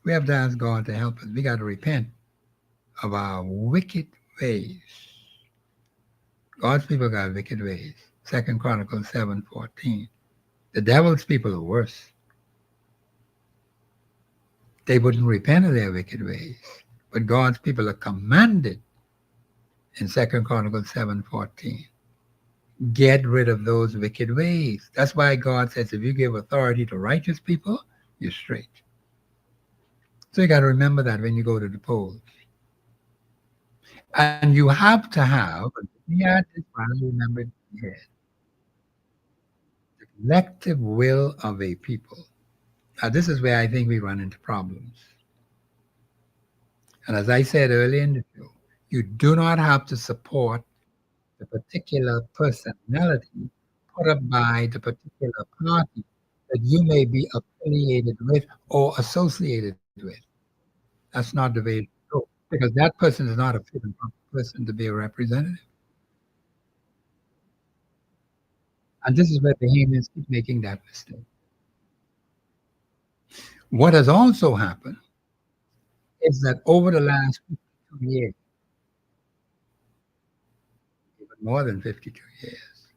We have to ask God to help us. We got to repent of our wicked ways. God's people got wicked ways. 2 Chronicles 7:14. The devil's people are worse. They wouldn't repent of their wicked ways. But God's people are commanded in 2 Chronicles 7:14. Get rid of those wicked ways. That's why God says if you give authority to righteous people, you're straight. So you got to remember that when you go to the polls. And you have to have, yeah, this one, I remember it in my head, the collective will of a people. Now, this is where I think we run into problems. And as I said earlier in the show, you do not have to support the particular personality put up by the particular party that you may be affiliated with or associated with. That's not the way to go, because that person is not a fit and proper person to be a representative. And this is where Bahamians keep making that mistake. What has also happened is that over the last 52 years, even more than 52 years,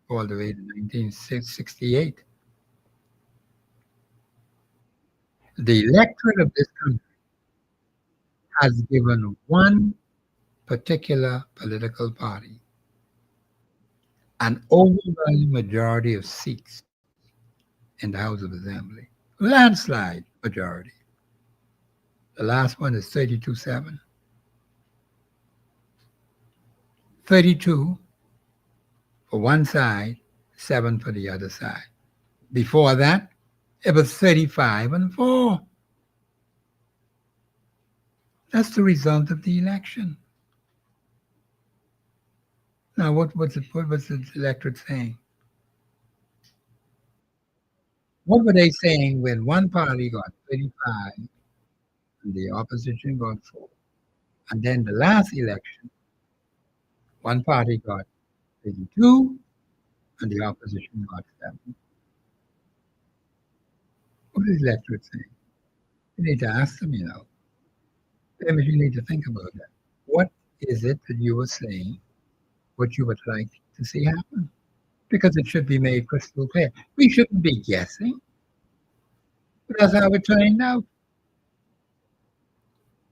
all the way to 1968, the electorate of this country has given one particular political party an overwhelming majority of seats in the House of Assembly. Landslide majority. The last one is 32-7. 32 for one side, 7 for the other side. Before that, it was 35-4. That's the result of the election. Now, what was the electorate saying? What were they saying when one party got 35 and the opposition got 4? And then the last election, one party got 32 and the opposition got 7. What is electorate saying? You need to ask them, Maybe you need to think about that. What is it that you were saying, what you would like to see happen? Because it should be made crystal clear. We shouldn't be guessing. But that's how it turned out.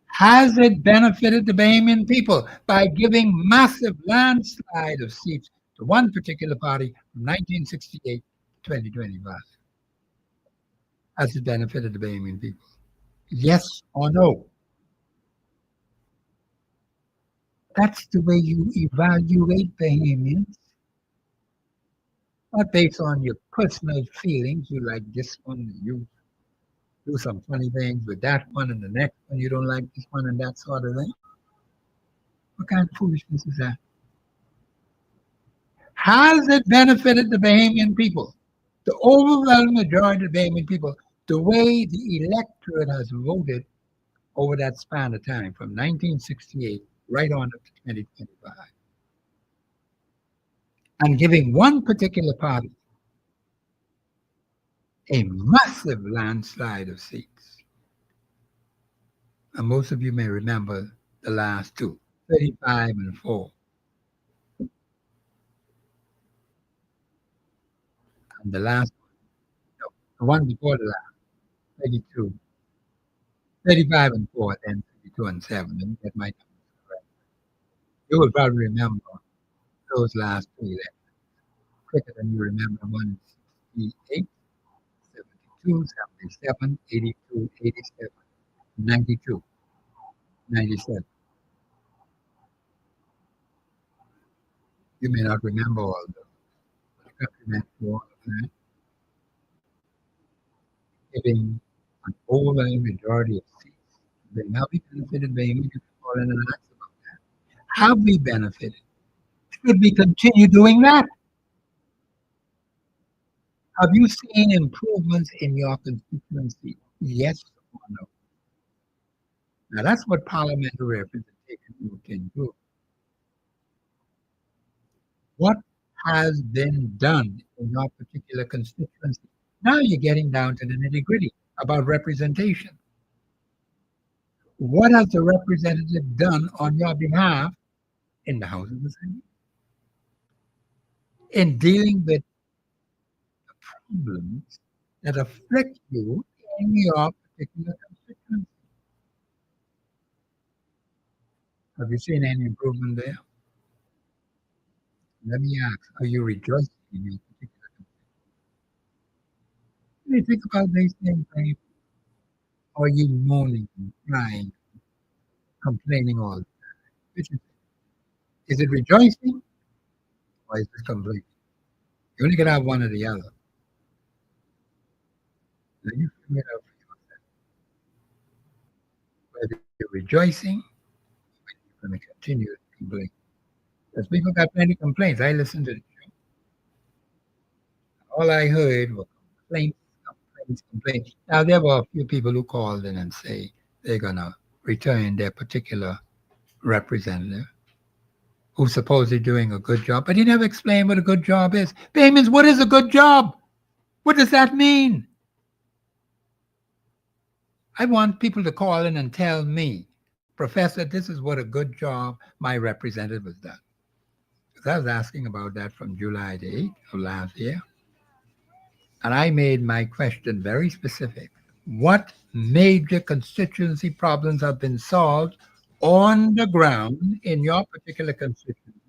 Has it benefited the Bahamian people by giving massive landslide of seats to one particular party from 1968 to 2025? Has it benefited the Bahamian people? Yes or no? That's the way you evaluate Bahamians. Not based on your personal feelings. You like this one, you do some funny things with that one, and the next one you don't like this one, and that sort of thing. What kind of foolishness is that? Has it benefited the Bahamian people, the overwhelming majority of the Bahamian people, the way the electorate has voted over that span of time from 1968 right on up to 2025? And giving one particular party a massive landslide of seats. And most of you may remember the last two, 35 and 4. And the last one, no, the one before the last, 32, 35 and 4, then 32 and 7. And that might be correct. You will probably remember those last 2 elections quicker than you remember 168, 72, 77, 82, 87, 92, 97. You may not remember all those, but the country went through all of that, giving an overwhelming majority of seats. Then how we benefited, they immediately call in and ask about that. Have we benefited? Should we continue doing that? Have you seen improvements in your constituency? Yes or no? Now that's what parliamentary representation can do. What has been done in your particular constituency? Now you're getting down to the nitty-gritty about representation. What has the representative done on your behalf in the House of Assembly in dealing with problems that afflict you in your particular constituency? Have you seen any improvement there? Let me ask, are you rejoicing in your particular constituency? When you think about these things, are you moaning, crying, complaining all the time? Which is it rejoicing or is it complaining? You only can have one or the other. Now you figure it out for yourself. Whether you're rejoicing or you're going to continue to complain. Because people got plenty of complaints. I listened to the show. All I heard were complaints. Now, there were a few people who called in and say they're going to return their particular representative who's supposedly doing a good job, but he never explained what a good job is. Bahamians, what is a good job? What does that mean? I want people to call in and tell me, Professor, this is what a good job my representative has done. Because I was asking about that from July the 8th of last year. And I made my question very specific. What major constituency problems have been solved on the ground in your particular constituency?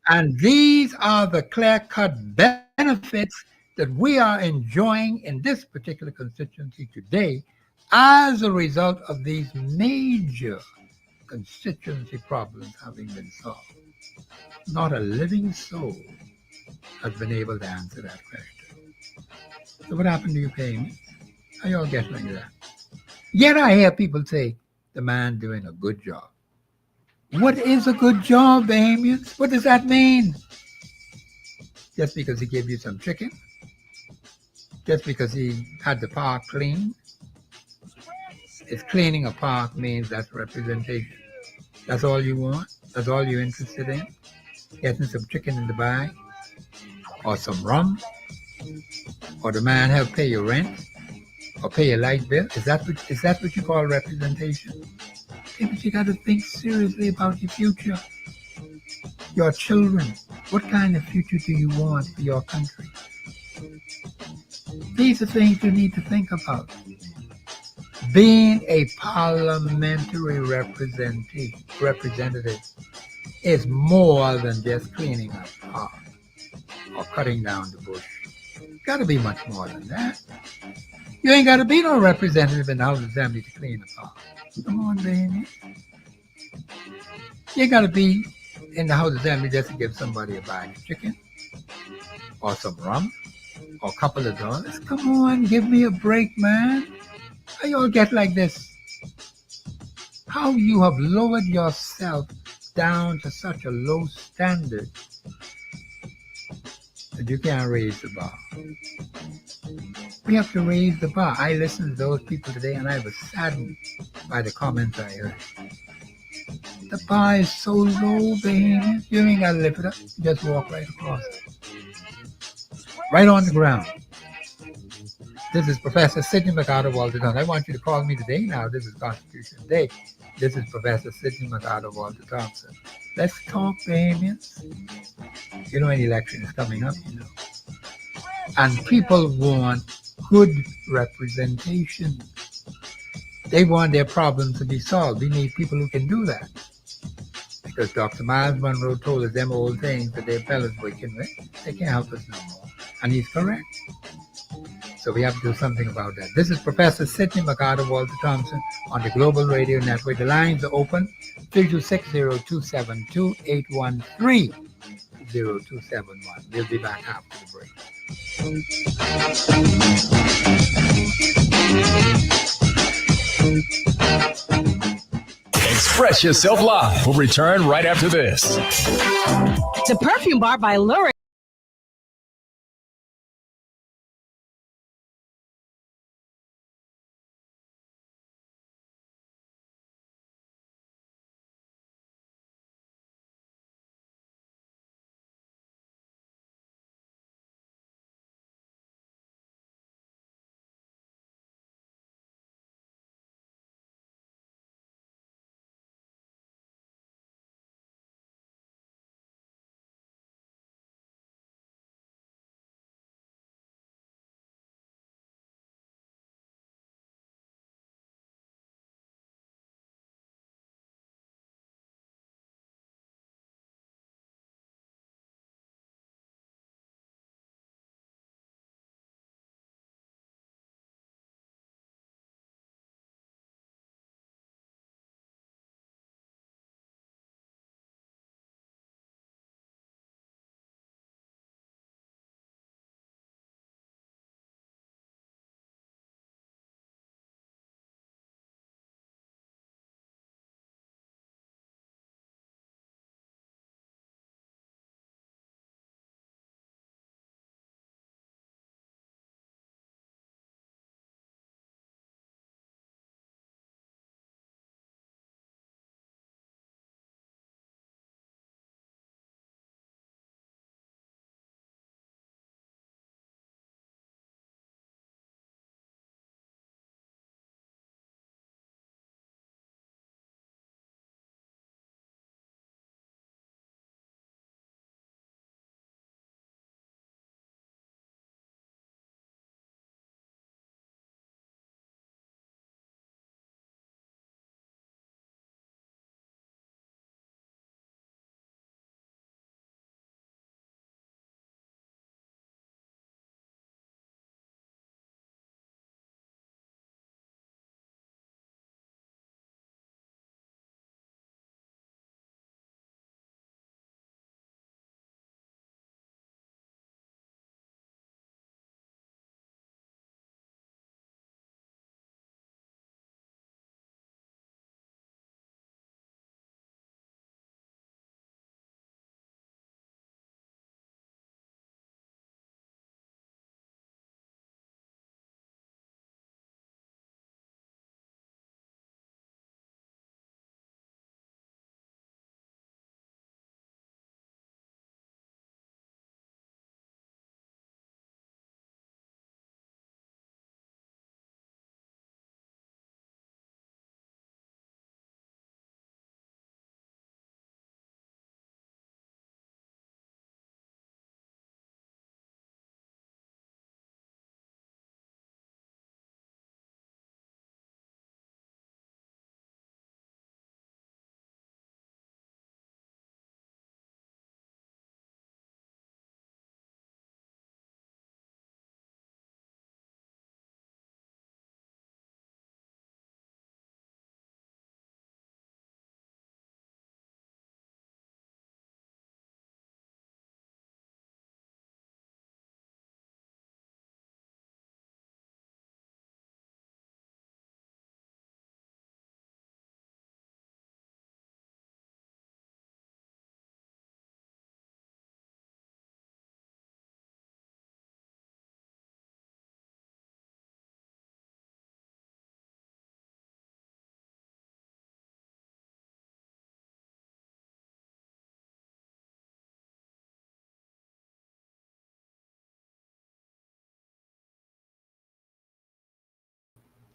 And these are the clear-cut benefits that we are enjoying in this particular constituency today as a result of these major constituency problems having been solved. Not a living soul has been able to answer that question. So what happened to you, payments? How y'all get like that? Yet I hear people say, the man doing a good job. What is a good job, Bahamians? What does that mean? Just because he gave you some chicken? just because he had the park clean. If cleaning a park means that's representation. That's all you want? That's all you're interested in? Getting some chicken in the bag? Or some rum? Or the man help pay your rent? Or pay your light bill? Is that what you call representation? Yeah, but you got to think seriously about your future. Your children. What kind of future do you want for your country? These are things you need to think about. Being a parliamentary representative is more than just cleaning up park or cutting down the bush. Got to be much more than that. You ain't got to be no representative in the House of Assembly to clean the park. Come on, baby. You ain't got to be in the House of Assembly just to give somebody a bag of chicken or some rum or a couple of dollars. Come on, give me a break, man. How you all get like this? How you have lowered yourself down to such a low standard that you can't raise the bar. We have to raise the bar. I listened to those people today and I was saddened by the comments I heard. The bar is so low, baby. You ain't got to lift it up. You just walk right across it. Right on the ground. This is Professor Sidney MacArthur Walter Thompson. I want you to call me today now. This is Constitution Day. This is Professor Sidney MacArthur Walter Thompson. Let's talk, baby. You know, an election is coming up, you know. And people want good representation. They want their problems to be solved. We need people who can do that. Because Dr. Miles Monroe told us them old things that their fellows working with, they can't help us no more. And he's correct. So we have to do something about that. This is Professor Sidney MacArthur Walter Thompson on the Global Radio Network. The lines are open, 326-0272-813-0271. We'll be back after the break. Express Yourself Live will return right after this. The Perfume Bar by Lurie.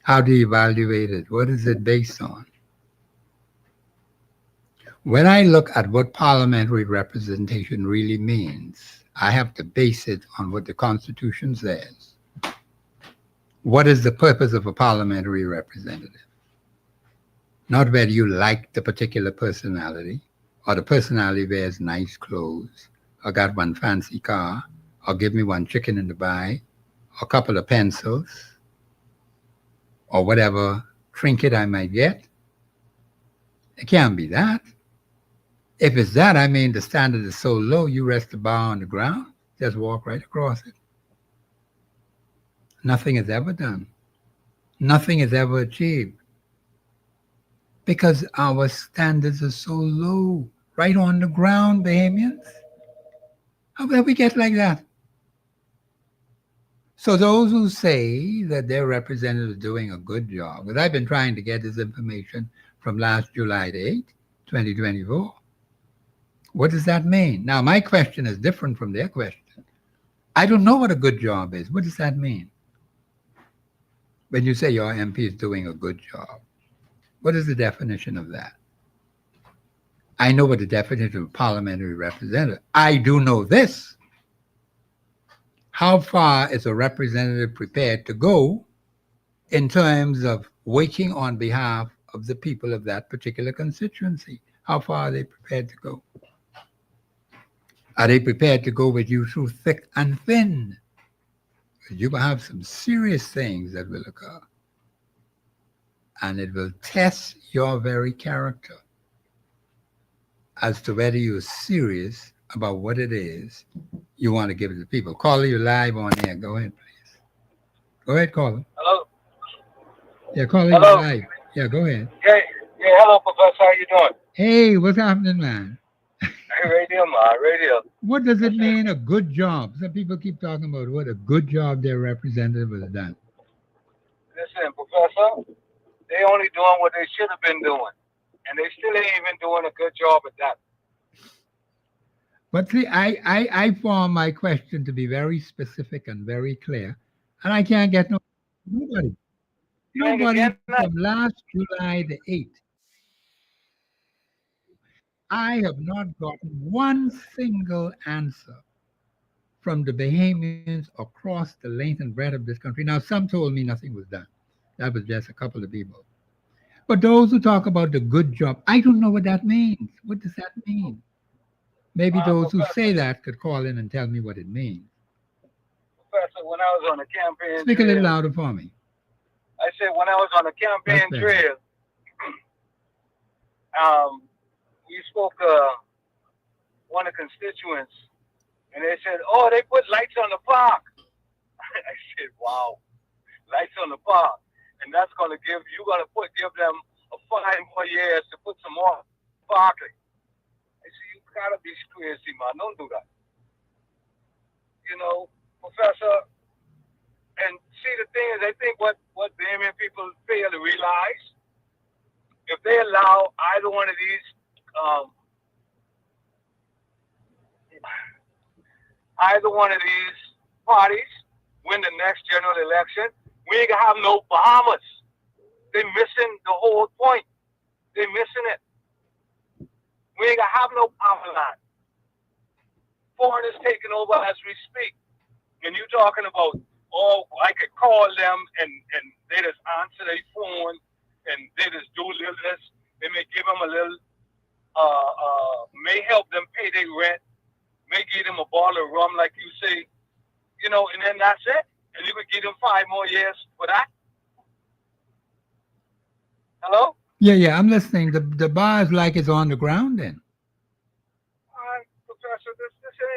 How do you evaluate it? What is it based on? When I look at what parliamentary representation really means, I have to base it on what the Constitution says. What is the purpose of a parliamentary representative? Not whether you like the particular personality, or the personality wears nice clothes, or got one fancy car, or give me one chicken in the bag, or a couple of pencils, or whatever trinket I might get. It can't be that. If it's that, I mean, the standard is so low, you rest the bar on the ground, just walk right across it. Nothing is ever done. Nothing is ever achieved. Because our standards are so low, right on the ground, Bahamians. How did we get like that? So those who say that their representative is doing a good job, because I've been trying to get this information from last July the 8th, 2024. What does that mean? Now, my question is different from their question. I don't know what a good job is. What does that mean? When you say your MP is doing a good job, what is the definition of that? I know what the definition of parliamentary representative. I do know this. How far is a representative prepared to go in terms of working on behalf of the people of that particular constituency? How far are they prepared to go? Are they prepared to go with you through thick and thin? You will have some serious things that will occur. And it will test your very character as to whether you're serious about what it is you want to give to the people. Caller, you live on air. Go ahead, please. Go ahead, caller. Hello. Yeah, caller, Hello. you live. Yeah, go ahead. Yeah, hello, Professor. How you doing? Hey, what's happening, man? Radio, man, radio. What does it mean, a good job? Some people keep talking about what a good job their representative has done. Listen, Professor, they only doing what they should have been doing. And they still ain't even doing a good job at that. But see, I form my question to be very specific and very clear. And I can't get nobody. Nobody from last July the 8th. I have not gotten one single answer from the Bahamians across the length and breadth of this country. Now, some told me nothing was done. That was just a couple of people. But those who talk about the good job, I don't know what that means. What does that mean? Maybe those who say that could call in and tell me what it means. Professor, when I was on the campaign Speak a little louder for me. I said when I was on the campaign trail, we spoke one of the constituents, and they said, "Oh, they put lights on the park." I said, "Wow, lights on the park, and that's going to give them a 5 more years to put some more parking." I said, "You gotta be crazy, man! Don't do that." You know, Professor. And see, the thing is, I think what Bahamian people fail to realize, if they allow either one of these parties win the next general election, we ain't gonna have no Bahamas. They're missing the whole point. They're missing it. We ain't gonna have no Bahamas. Foreigners taking over as we speak. And you talking about, oh, I could call them and they just answer their phone and they just do this. They may give them a little, may help them pay their rent, may give them a bottle of rum, like you say, you know, and then that's it. And you could give them 5 more years for that. Hello? Yeah, I'm listening. The bar is like it's on the ground then. Professor, this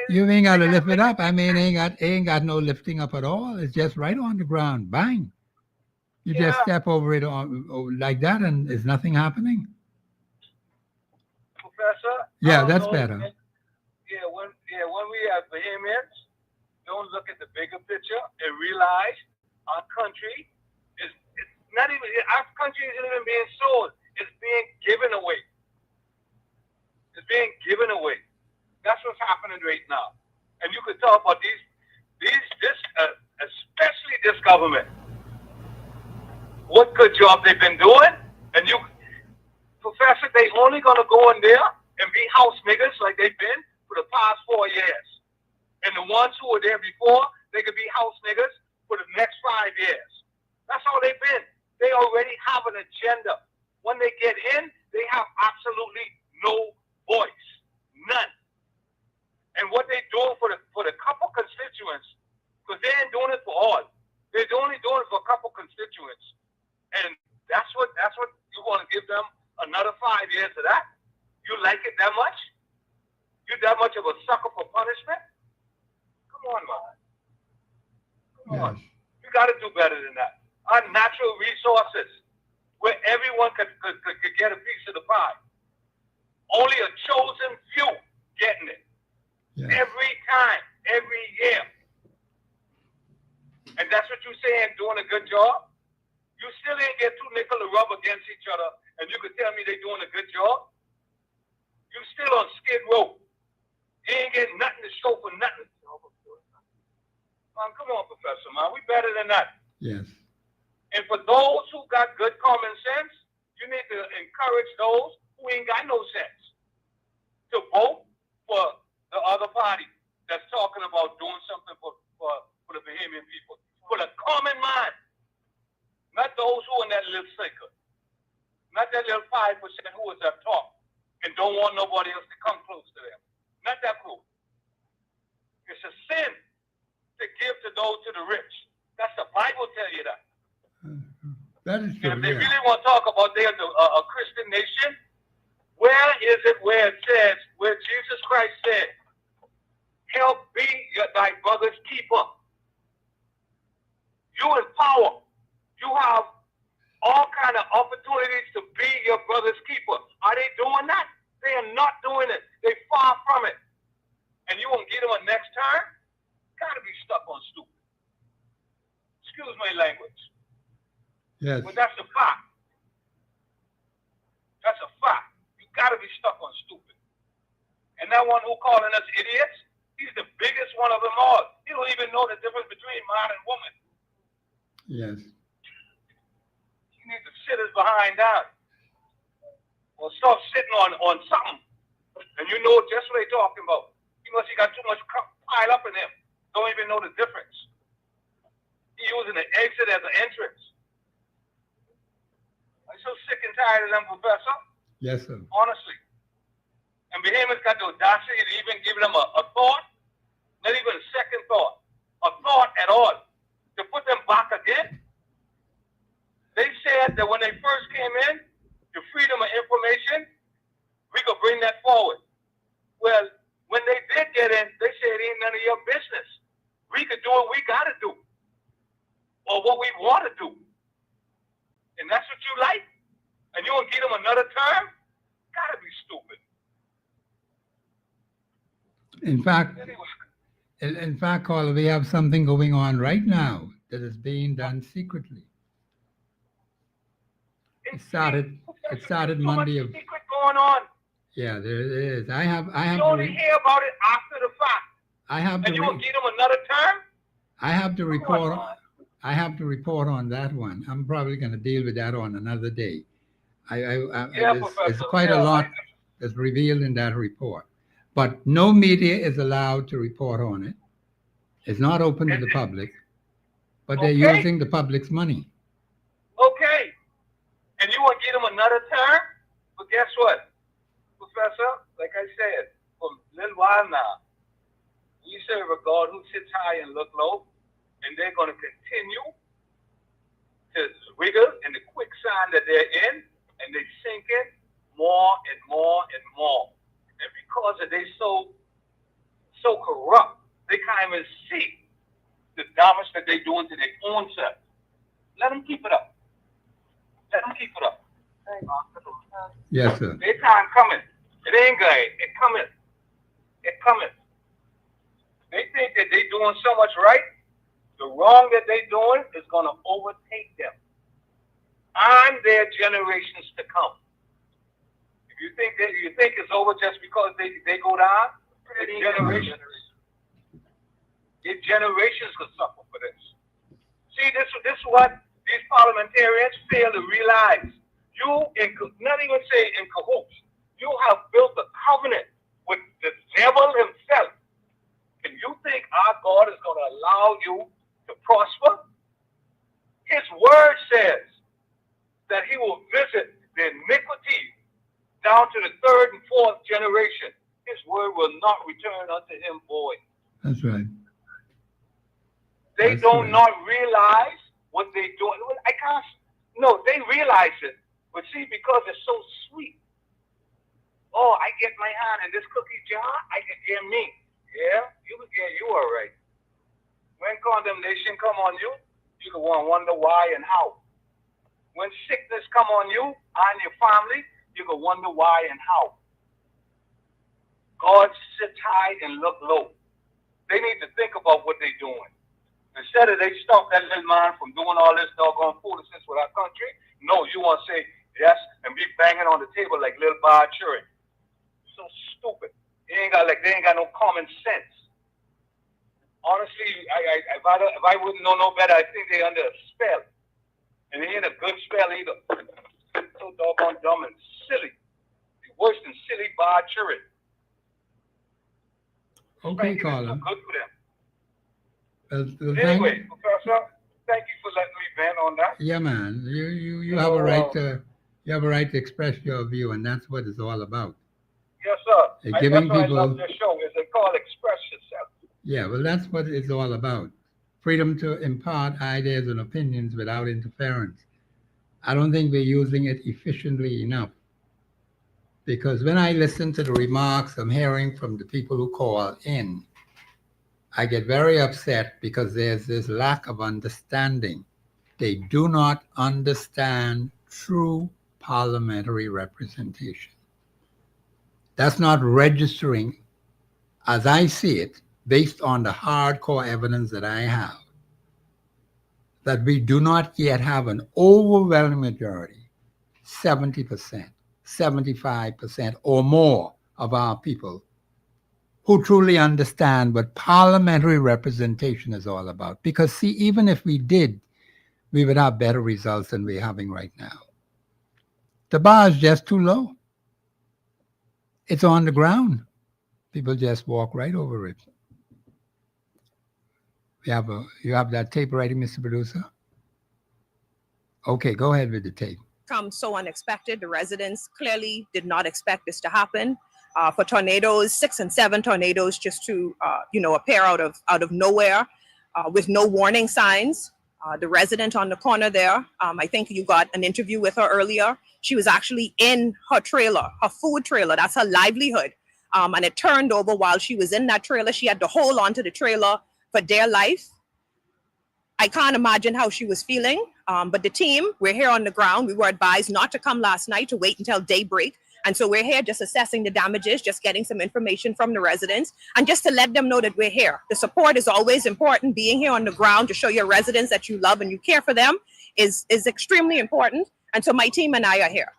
you ain't got to lift it up. I mean, ain't got no lifting up at all. It's just right on the ground. Bang. You just step over it like that and there's nothing happening. Professor? Yeah, that's better. When we as Bahamians don't look at the bigger picture and realize our country is not even, our country isn't even being sold. It's being given away. It's being given away. That's what's happening right now. And you could talk about especially this government. what good job they've been doing. And you, Professor, they only gonna go in there and be house niggas like they've been for the past 4 years. And the ones who were there before, they could be house niggas for the next 5 years. That's all they've been. They already have an agenda. When they get in, they have absolutely no voice, none. And what they doing for the couple constituents, because they ain't doing it for all. They're only doing it for a couple constituents, and that's what you want to give them another 5 years of that. You like it that much? You that much of a sucker for punishment? Come on, man. Come on. You got to do better than that. Our natural resources, where everyone could get a piece of the pie. Only a chosen few getting it. Yeah. Every time, every year. And that's what you're saying, doing a good job? You still ain't get two nickel to rub against each other, and you could tell me they doing a good job? You still on skid row. You ain't getting nothing to show for nothing. Man, come on, Professor, man. We better than that. Yes. And for those who got good common sense, you need to encourage those who ain't got no sense to vote for the other party that's talking about doing something for the Bahamian people. For the common mind. Not those who are in that little circle. Not that little 5% who is up top and don't want nobody else to come close to them. Not that group. It's a sin to give to those to the rich. That's the Bible tell you that. That is true. And if they really want to talk about they're a Christian nation, where is it where it says, where Jesus Christ said, help be thy brother's keeper? You in power. You have all kind of opportunities to be your brother's keeper. Are they doing that? They are not doing it. They far from it. And you won't give them a next term? Gotta be stuck on stupid. Excuse my language. Yes. But that's a fact. That's a fact. You gotta be stuck on stupid. And that one who calling us idiots, he's the biggest one of them all. He don't even know the difference between man and woman. Yes. He needs to sit his behind down. Or stop sitting on something. And you know just what they're talking about. He got too much pile up in him. Don't even know the difference. He using the exit as an entrance. I'm so sick and tired of them, Professor. Yes, sir. Honestly. And Bahamians got the audacity to even give them a thought, not even a second thought, a thought at all, to put them back again. They said that when they first came in, the freedom of information, we could bring that forward. Well, when they did get in, they said it ain't none of your business. We could do what we got to do, or what we want to do. And that's what you like? And you want to give them another term? Gotta be stupid. In fact, Carl, we have something going on right now that is being done secretly. It started Monday. Too much secret going on. Yeah, there is. I have. You only hear about it after the fact. And you want to give them another term? I have to report. I have to report on that one. I'm probably going to deal with that on another day. It's quite a lot that's revealed in that report. But no media is allowed to report on it. It's not open to the public, but they're using the public's money. Okay. And you want to give them another term? But guess what, Professor? Like I said, for a little while now, we serve a God who sits high and look low, and they're going to continue to wiggle in the quicksand that they're in, and they sink in more and more and more. And because of they so corrupt, they can't even see the damage that they're doing to their own self. Let them keep it up. Let them keep it up. Yes, sir. Their time coming. It ain't good. It coming. It coming. They think that they're doing so much right. The wrong that they're doing is going to overtake them and their generations to come. If you think it's over just because they go down, generations could suffer for this. See, this is what these parliamentarians fail to realize not even say in cahoots, you have built a covenant with the devil himself. And you think our God is going to allow you to prosper? His word says that he will visit the iniquity down to the third and fourth generation. His word will not return unto him void. That's right. They not realize what they do. No, they realize it. But see, because it's so sweet. Oh, I get my hand in this cookie jar, I can hear me. Yeah, you all right. When condemnation come on you, you can wonder why and how. When sickness come on you and your family, you can wonder why and how. God sits high and look low. They need to think about what they're doing. Instead of they stop that little man from doing all this doggone foolishness with our country, no, you want to say yes and be banging on the table like little bar children. So stupid. They ain't got no common sense. Honestly, if I wouldn't know no better, I think they under a spell. And they ain't a good spell either. So doggone dumb and silly. Worse than silly bar children. Okay, Colin. Good for them. Anyway, Professor, thank you for letting me vent on that. Yeah, man. You have a right to express your view, and that's what it's all about. Yes, sir. Giving that's people. Why I love this show. Is they call express yourself. Yeah, well, that's what it's all about. Freedom to impart ideas and opinions without interference. I don't think we're using it efficiently enough. Because when I listen to the remarks I'm hearing from the people who call in, I get very upset because there's this lack of understanding. They do not understand true parliamentary representation. That's not registering, as I see it, based on the hardcore evidence that I have, that we do not yet have an overwhelming majority, 70%, 75% or more of our people who truly understand what parliamentary representation is all about. Because see, even if we did, we would have better results than we're having right now. The bar is just too low. It's on the ground. People just walk right over it. You have that tape ready, Mr. Producer? Okay, go ahead with the tape. Come so unexpected. The residents clearly did not expect this to happen. For tornadoes, 6 and 7 tornadoes just to appear out of nowhere with no warning signs. The resident on the corner there, I think you got an interview with her earlier. She was actually in her trailer, her food trailer. That's her livelihood. And it turned over while she was in that trailer. She had to hold on to the trailer for dear life. I can't imagine how she was feeling. But the team, we're here on the ground. We were advised not to come last night, to wait until daybreak. And so we're here just assessing the damages, just getting some information from the residents, and just to let them know that we're here. The support is always important. Being here on the ground to show your residents that you love and you care for them is extremely important. And so my team and I are here.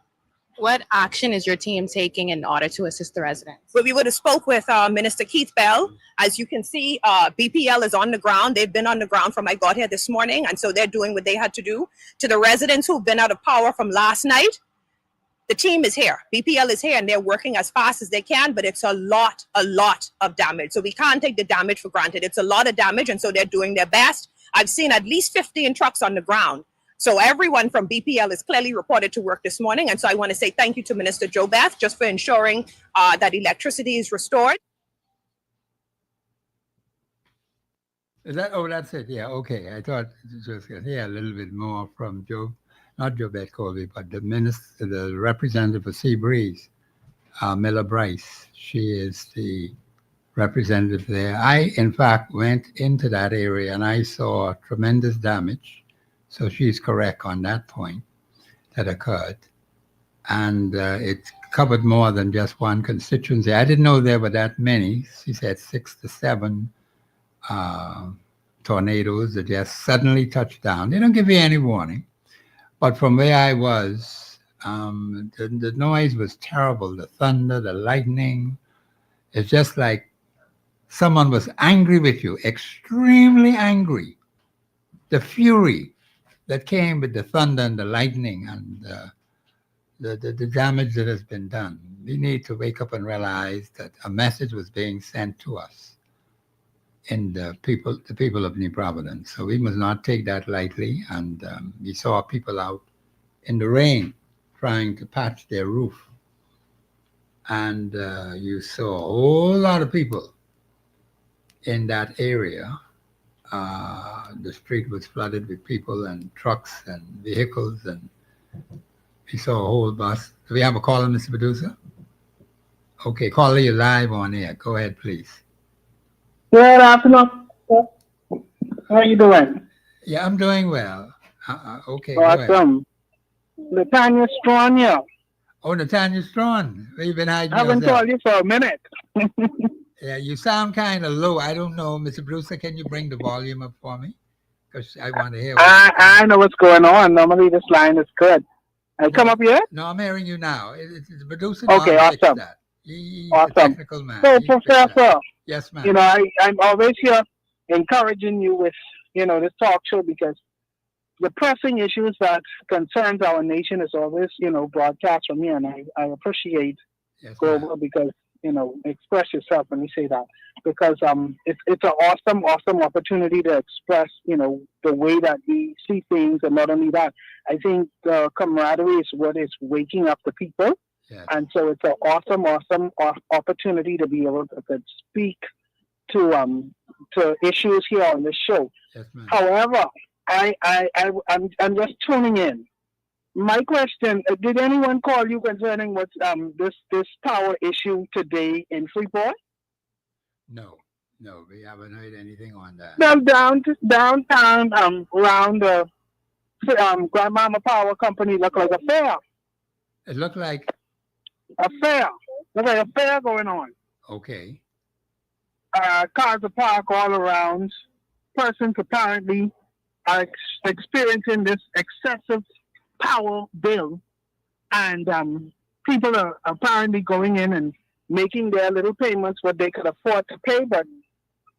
What action is your team taking in order to assist the residents? Well, we would have spoke with Minister Keith Bell. As you can see, BPL is on the ground. They've been on the ground from I got here this morning, and so they're doing what they had to do. To the residents who've been out of power from last night, the team is here. BPL is here, and they're working as fast as they can, but it's a lot of damage. So we can't take the damage for granted. It's a lot of damage, and so they're doing their best. I've seen at least 15 trucks on the ground. So everyone from BPL is clearly reported to work this morning. And so I want to say thank you to Minister Joe Beth just for ensuring that electricity is restored. Is that, oh, that's it. Yeah, okay. I thought just a little bit more from Joe, not Joe Beth Colby, but the representative for Seabreeze, Miller Bryce. She is the representative there. I, in fact, went into that area and I saw tremendous damage. So she's correct on that point that occurred. And it covered more than just one constituency. I didn't know there were that many. She said 6 to 7 tornadoes that just suddenly touched down. They don't give you any warning. But from where I was, the noise was terrible. The thunder, the lightning. It's just like someone was angry with you, extremely angry. The fury that came with the thunder and the lightning and the damage that has been done. We need to wake up and realize that a message was being sent to us in the people of New Providence. So we must not take that lightly. And we saw people out in the rain trying to patch their roof. And you saw a whole lot of people in that area. The street was flooded with people and trucks and vehicles, and we saw a whole bus. Do we have a caller, Mr. Producer? Okay, caller, you're live on air. Go ahead, please. Good afternoon. How are you doing? Yeah, I'm doing well. Okay, go ahead. Awesome. Natanya Strawn here. Oh, Natanya Strawn. Where you been hiding I haven't yourself? called you for a minute. Yeah, you sound kind of low. I don't know. Mr. Brewster, can you bring the volume up for me? Because I want to hear what I know what's going on. Normally this line is good. I come up here? No, I'm hearing you now. It's the producer. Okay, awesome. That. He's Awesome. a technical man. So, He fixed that. Professor, Yes, ma'am. you know, I'm always here encouraging you with, you know, this talk show because the pressing issues that concerns our nation is always, you know, broadcast from here. And I appreciate Yes, Global ma'am. because, you know, express yourself when you say that. Because it's an awesome opportunity to express, you know, the way that we see things. And not only that, I think the camaraderie is what is waking up the people. Yes. And so it's an awesome opportunity to be able to speak to issues here on the show. Yes, ma'am. However, I'm just tuning in. My question: did anyone call you concerning what's this power issue today in Freeport? No, we haven't heard anything on that. Well, downtown around the Grandmama Power Company look like a fair. It looked like A fair. Look like a fair going on. okay. Cars are parked all around. Persons apparently are experiencing this excessive power bill, and people are apparently going in and making their little payments what they could afford to pay, but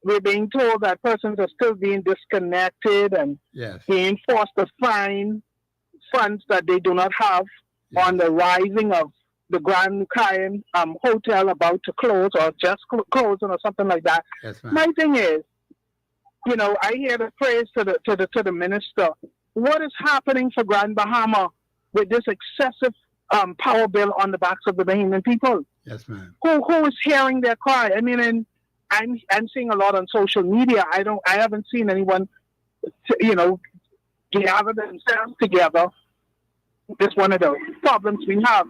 we're being told that persons are still being disconnected and Yes. being forced to find funds that they do not have Yes. on the rising of the Grand Cayenne hotel about to close or just closing or something like that. Yes, ma'am. My thing is, you know, I hear the praise to the minister. What is happening for Grand Bahama with this excessive power bill on the backs of the Bahamian people? Yes, ma'am. Who is hearing their cry? I mean, and I'm seeing a lot on social media. I haven't seen anyone, gather themselves together. It's one of the problems we have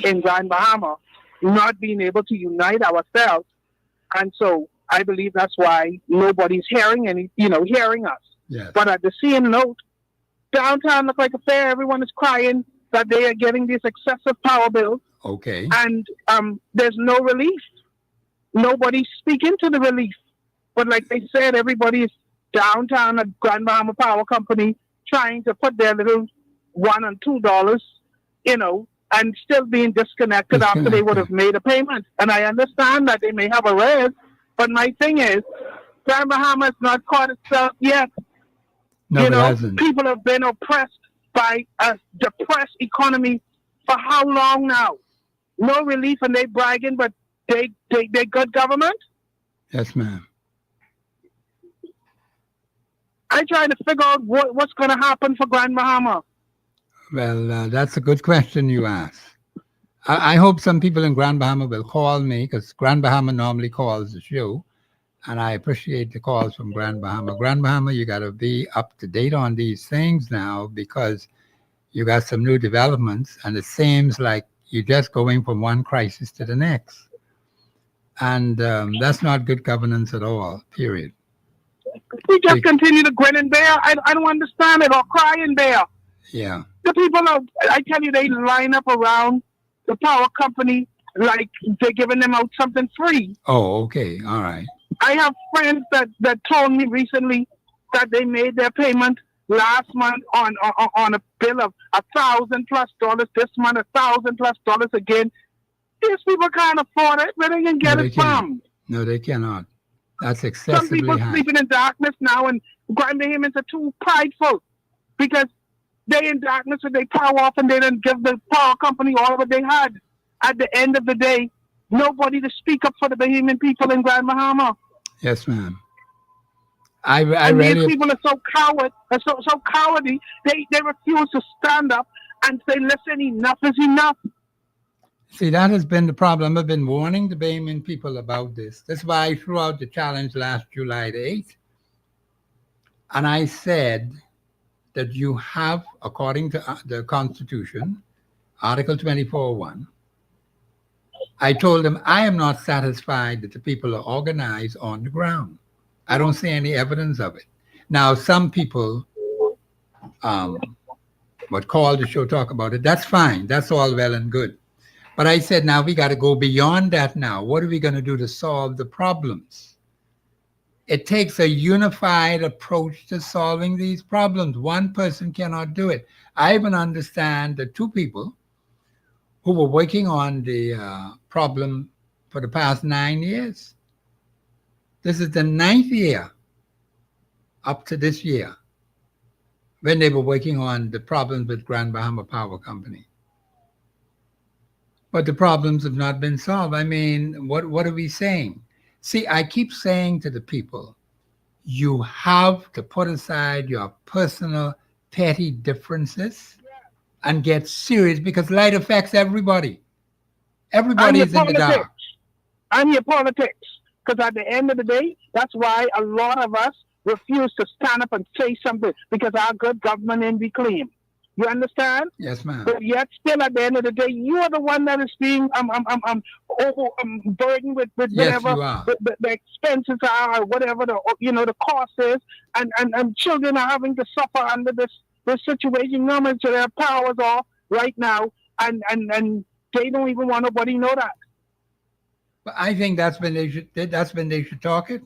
in Grand Bahama, not being able to unite ourselves, and so I believe that's why nobody's hearing us. Yes. But at the same note, downtown look like a fair. Everyone is crying that they are getting these excessive power bills, Okay. and there's no relief. Nobody's speaking to the relief. But like they said, everybody's downtown at Grand Bahama Power Company trying to put their little $1 and $2, and still being disconnected after they would have made a payment. And I understand that they may have a raise, but my thing is, Grand Bahama has not caught itself yet. No, it hasn't. People have been oppressed by a depressed economy for how long now? No relief, and they bragging, but they good government. Yes, ma'am. I try to figure out what's going to happen for Grand Bahama. Well, that's a good question you asked. I hope some people in Grand Bahama will call me because Grand Bahama normally calls the show, and I appreciate the calls from Grand Bahama. Grand Bahama, you got to be up to date on these things now because you got some new developments, and it seems like you're just going from one crisis to the next. And that's not good governance at all, period. We just continue to grin and bear. I don't understand it, or cry and bear. Yeah. The people I tell you, they line up around the power company like they're giving them out something free. Oh, okay. All right. I have friends that told me recently that they made their payment last month on a bill of $1,000+ this month, $1,000+ again. These people can't afford it. Where they can get it from? No, they cannot. That's Some excessively people high. sleeping in darkness now, and Grand Bahamians are too prideful because They in darkness with their power off, and they didn't give the power company all what they had. At the end of the day, nobody to speak up for the Bahamian people in Grand Bahama. Yes, ma'am. I And really these people are so cowardly. They refuse to stand up and say, "Listen, enough is enough." see that has been the problem. I've been warning the Bahamian people about this. That's why I threw out the challenge last July the 8th. And I said that you have, according to the Constitution, Article 24.1, I told them I am not satisfied that the people are organized on the ground. I don't see any evidence of it. Now, some people would call the show, talk about it. That's fine. That's all well and good. But I said, now we got to go beyond that now. What are we going to do to solve the problems? It takes a unified approach to solving these problems. One person cannot do it. I even understand that two people who were working on the problem for the past 9 years. This is the 9th year up to this year when they were working on the problems with Grand Bahama Power Company. But the problems have not been solved. I mean, what are we saying? See, I keep saying to the people, you have to put aside your personal petty differences and get serious, because light affects everybody. Everybody is in the dark. And your politics. Because at the end of the day, that's why a lot of us refuse to stand up and say something, because our good government ain't be clean. You understand? Yes, ma'am. But yet, still, at the end of the day, you are the one that is being burdened with Yes, whatever you are. the expenses are, or whatever the cost is, and children are having to suffer under this situation. No matter their powers off right now, and they don't even want nobody to know that. But I think that's when they should talk it.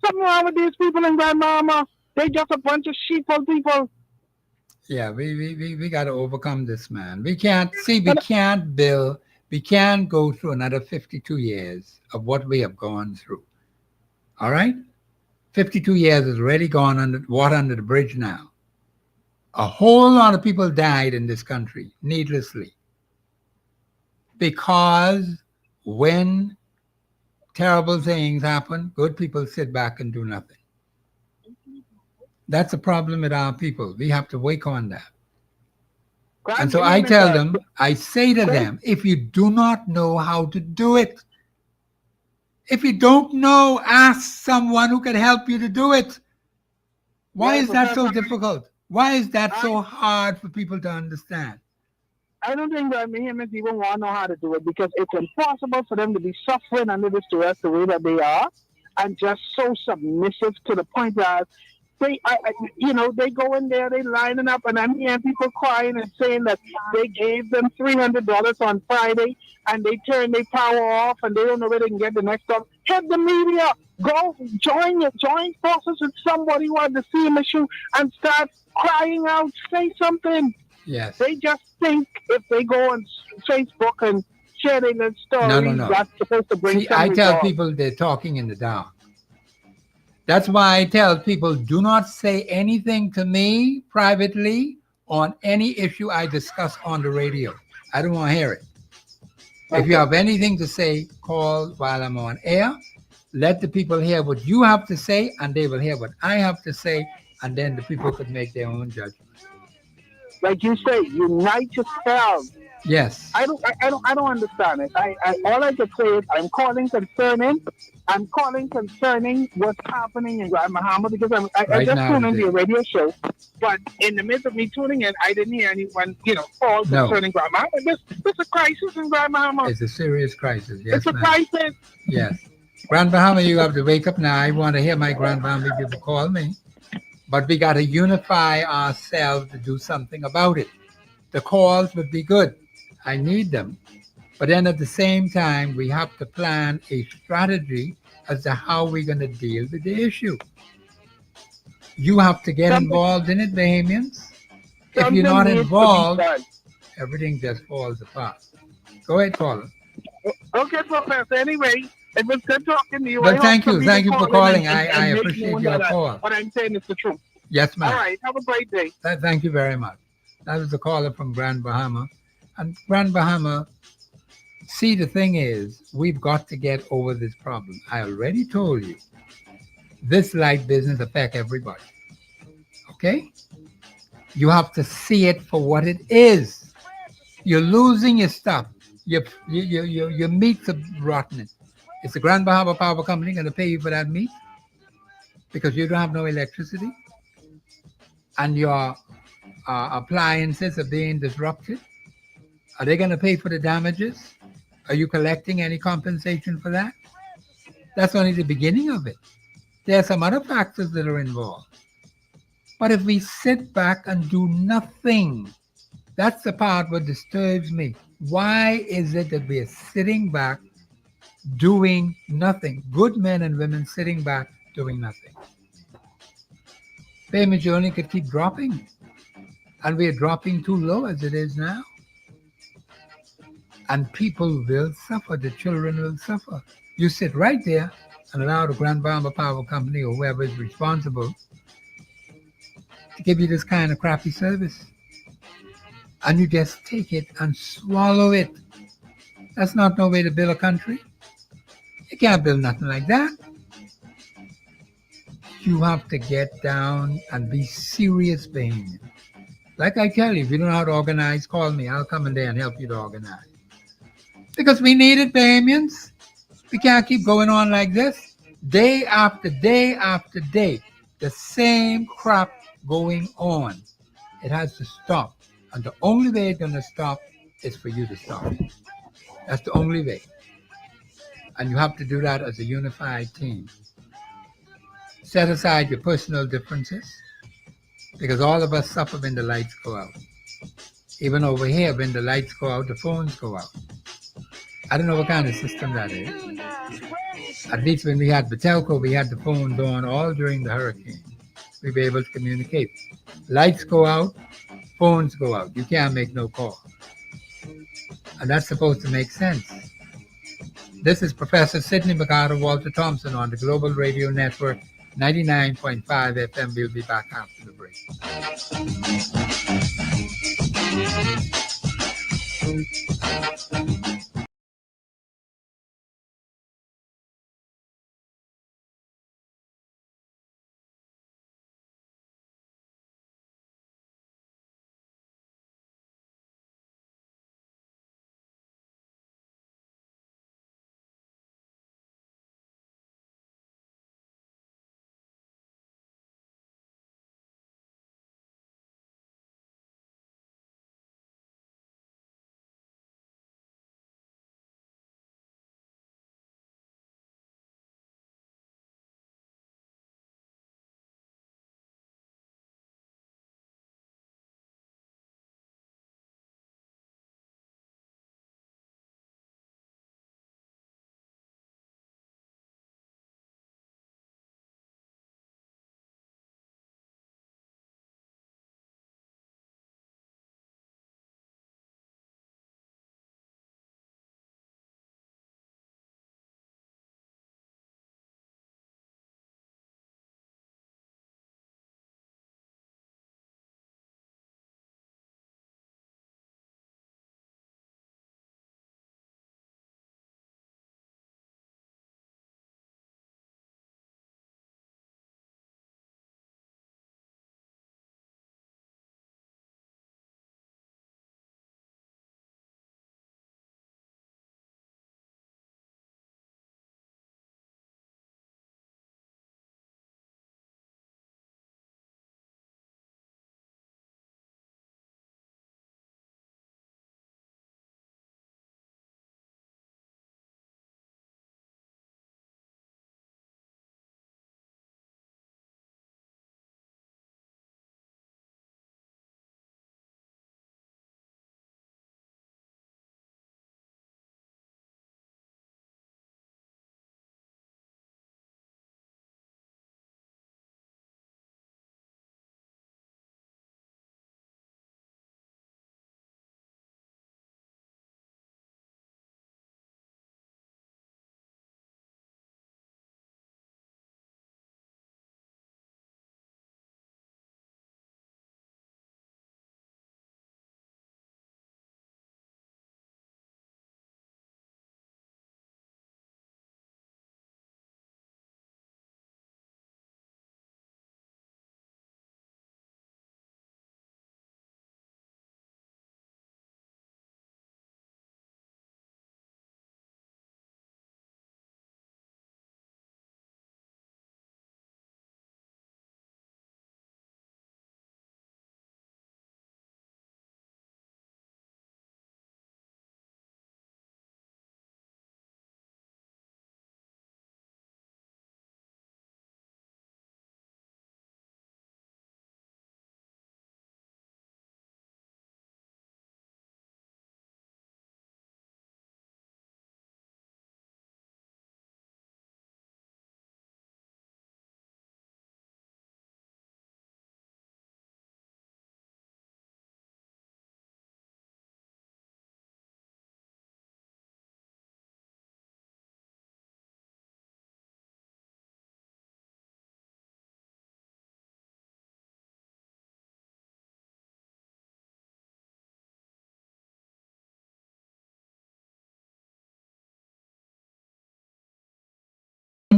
Something wrong with these people in Grand Bahama. They just a bunch of sheeple people. Yeah, we got to overcome this, man. We can't go through another 52 years of what we have gone through. All right? 52 years has already gone under the bridge now. A whole lot of people died in this country needlessly, because when terrible things happen, good people sit back and do nothing. That's a problem with our people. We have to work on that. And so I tell them, I say to them, if you do not know how to do it, if you don't know, ask someone who can help you to do it. Why is that so difficult? Why is that so hard for people to understand? I don't think that Bahamians even want to know how to do it, because it's impossible for them to be suffering under this duress the way that they are, and just so submissive to the point that they go in there, they lining up, and I'm hearing people crying and saying that they gave them $300 on Friday, and they turn their power off, and they don't know where they can get the next stuff. Have the media go join forces with somebody who has the same issue and start crying out, say something. Yes. They just think if they go on Facebook and share their little stories, No. that's supposed to bring some I tell results. people they're talking in the dark. That's why I tell people, do not say anything to me privately on any issue I discuss on the radio. I don't want to hear it. Okay. If you have anything to say, call while I'm on air. Let the people hear what you have to say, and they will hear what I have to say, and then the people could make their own judgment. Like you say, unite yourselves. Yes. I don't understand it. All I can say is I'm calling concerning what's happening in Grand Bahama, because I just tuned into your radio show, but in the midst of me tuning in, I didn't hear anyone, call concerning Grand Bahama. It's a crisis in Grand Bahama. It's a serious crisis. Yes, it's a crisis. Yes. Grand Bahama, you have to wake up now. I want to hear my Grand Bahama people call me. But we got to unify ourselves to do something about it. The calls would be good. I need them. But then at the same time, we have to plan a strategy as to how we're going to deal with the issue. You have to get involved in it, Bahamians. If you're not involved, everything just falls apart. Go ahead, Paula. Okay, Professor. Anyway, it was good talking to you. But thank you for calling. I appreciate your call. What I'm saying is the truth. Yes, All ma'am. right. Have a great day. Thank you very much. That was the caller from Grand Bahama. And Grand Bahama, see, the thing is, we've got to get over this problem. I already told you, this light business affects everybody. Okay? You have to see it for what it is. You're losing your stuff. Your meat's rotten. Is the Grand Bahama Power Company going to pay you for that meat because you don't have no electricity and your appliances are being disrupted? Are they going to pay for the damages? Are you collecting any compensation for that? That's only the beginning of it. There are some other factors that are involved. But if we sit back and do nothing, that's the part what disturbs me. Why is it that we are sitting back doing nothing? Good men and women sitting back doing nothing. Payments only could keep dropping. And we are dropping too low as it is now. And people will suffer. The children will suffer. You sit right there and allow the Grand Bahama Power Company or whoever is responsible to give you this kind of crappy service. And you just take it and swallow it. That's not no way to build a country. You can't build nothing like that. You have to get down and be serious behind it. Like I tell you, if you don't know how to organize, call me. I'll come in there and help you to organize. Because we need it, Bahamians. We can't keep going on like this. Day after day after day. The same crap going on. It has to stop. And the only way it's going to stop is for you to stop it. That's the only way. And you have to do that as a unified team. Set aside your personal differences because all of us suffer when the lights go out. Even over here, when the lights go out, the phones go out. I don't know what kind of system that is. At least when we had the telco, we had the phones on all during the hurricane. We were able to communicate. Lights go out, phones go out. You can't make no call. And that's supposed to make sense. This is Professor Sidney McCarter, Walter Thompson on the Global Radio Network, 99.5 FM. We'll be back after the break.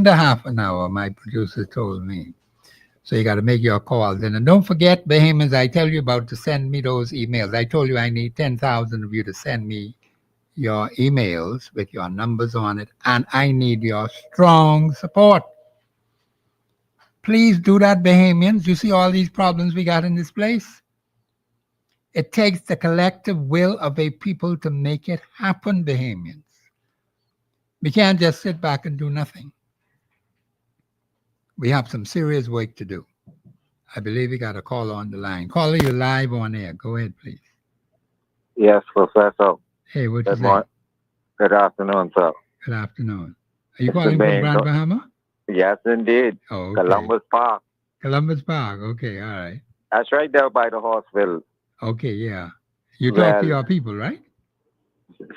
under half an hour, my producer told me. So you got to make your calls. And don't forget, Bahamians, I tell you about to send me those emails. I told you I need 10,000 of you to send me your emails with your numbers on it. And I need your strong support. Please do that, Bahamians. You see all these problems we got in this place? It takes the collective will of a people to make it happen, Bahamians. We can't just sit back and do nothing. We have some serious work to do. I believe we got a call on the line. Caller, you're live on air. Go ahead, please. Yes, Professor. Hey, what you Good say? morning. Good afternoon, sir. Good afternoon. Are you Mr. calling from Bain, Grand Bahama? Yes, indeed. Oh, okay. Columbus Park. Columbus Park. Okay, all right. That's right there by the hospital. Okay, yeah. You talk to Well, your people, right?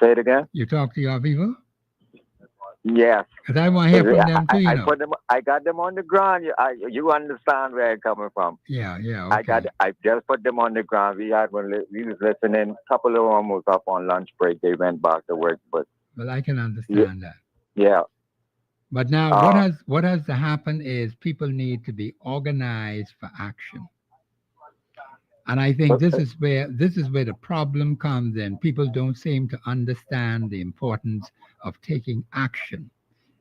say it again. You talk to your people? Yes. Because I want to hear from them too, you I know. put them. I got them on the ground. You understand where I'm coming from? Yeah, okay. I just put them on the ground. We was listening. A couple of them was up on lunch break. They went back to work, but Well, I can understand that. yeah. But now, what has to happen is people need to be organized for action, and I think this is where the problem comes in. People don't seem to understand the importance of taking action.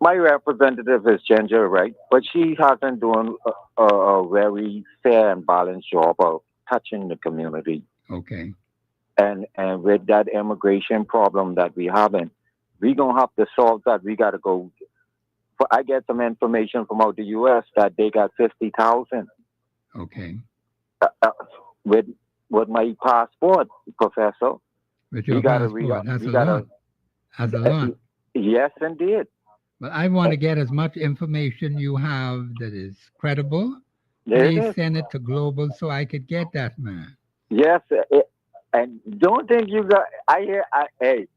My representative is Ginger, right? But she hasn't done a very fair and balanced job of touching the community. Okay. And with that immigration problem that we having, we gonna have to solve that. We gotta go. I get some information from out the U.S. that they got 50,000. Okay. With my passport, Professor. With your passport, that's a lot. That's a lot. Yes, indeed. But I want to get as much information you have that is credible. There it Please is. send it to Global so I could get that, man. Yes, and don't think you got. Hey,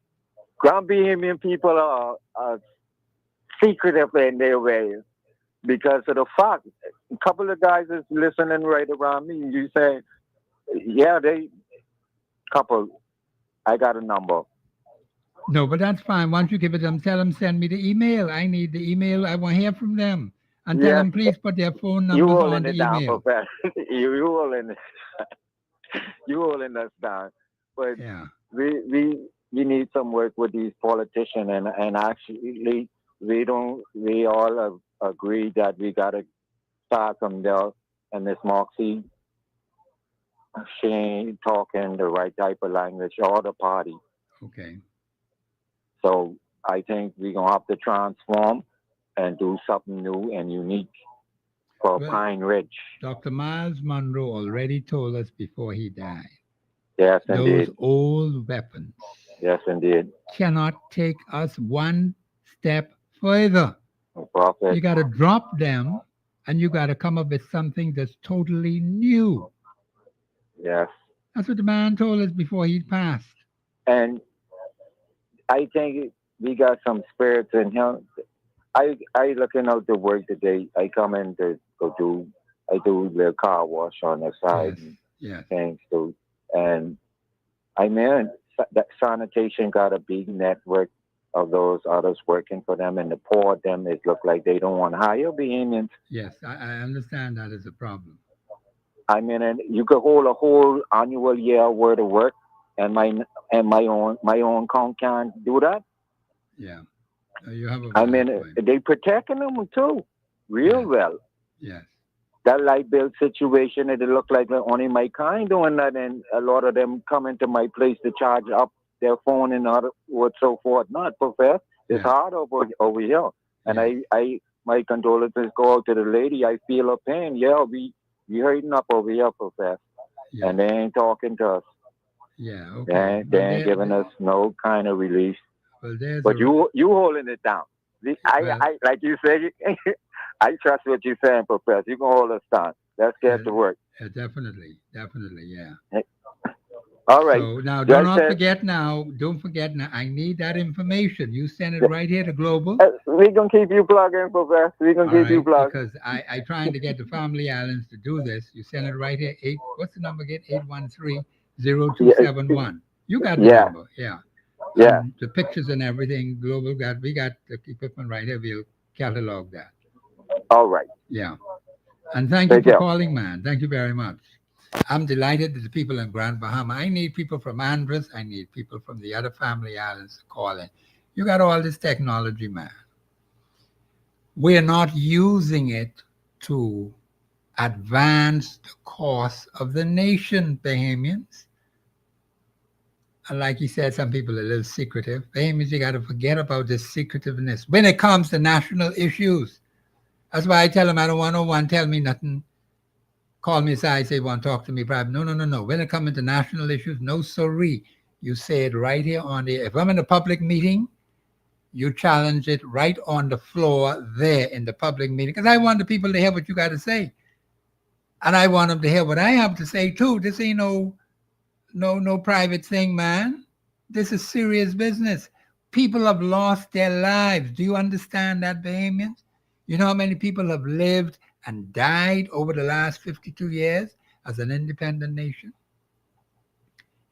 Grand Bahamian people are secretive in their ways because of the fact. A couple of guys is listening right around me. You say, yeah, I got a number. No, but that's fine. Once you give it them, tell them send me the email. I need the email. I want to hear from them. And tell them please put their phone You numbers holding on the it down, email. Professor. you holding it. You holding us down. But yeah, we need some work with these politicians, and actually we all agree that we gotta start from there. And Miss Moxie, she ain't talking the right type of language or the party. Okay. So I think we're gonna have to transform and do something new and unique for Pine Ridge. Dr. Miles Monroe already told us before he died. Yes, indeed. Those old weapons. Yes, indeed. Cannot take us one step further. Prophet. You got to drop them, and you got to come up with something that's totally new. Yes. That's what the man told us before he passed. And I think we got some spirits in him. I looking out the work today. I come in to I do the car wash on the side. Yes. Things too. And I mean, that sanitation got a big network of those others working for them, and the poor of them, it look like they don't want to hire Bahamians. Yes, I understand that is a problem. I mean, and you could hold a whole annual year worth of work, and my own count can't do that. Yeah, you have a I mean, point. they protecting them too, real well. Yes. That light bill situation, it looked like only my kind doing that, and a lot of them come into my place to charge up their phone and so forth. Not, Professor. It's hard over here. And I my condolences go out to the lady. I feel her pain. Yeah, we hurting up over here, Professor. Yeah. And they ain't talking to us. Yeah, okay. They ain't giving us no kind of relief. Well, but you holding it down. I like you said, I trust what you're saying, Professor. You can hold us down. Let's get to work. Yeah, definitely, yeah. All right. So now, don't forget now. I need that information. You send it right here to Global. We're going to keep you plugged in, Professor. We're going to keep you plugged. Because I trying to get the Family Islands to do this. You send it right here. What's the number again? 813-0271. You got the number. Yeah. Yeah. The pictures and everything. Global we got the equipment right here. We'll catalog that. All right. Yeah. And thank you Take for care. calling, man. Thank you very much. I'm delighted that the people in Grand Bahama. I need people from Andros. I need people from the other family islands to call in. You got all this technology, man. We're not using it to advance the cause of the nation, Bahamians. And like you said, some people are a little secretive. Bahamians, you got to forget about this secretiveness when it comes to national issues. That's why I tell them I don't want no one tell me nothing. Call me aside, say, want to talk to me private. No, no, no, no. When it comes to national issues, no sorry. You say it right here on the, if I'm in a public meeting, you challenge it right on the floor there in the public meeting. Because I want the people to hear what you got to say. And I want them to hear what I have to say too. This ain't no private thing, man. This is serious business. People have lost their lives. Do you understand that, Bahamians? You know how many people have lived and died over the last 52 years as an independent nation?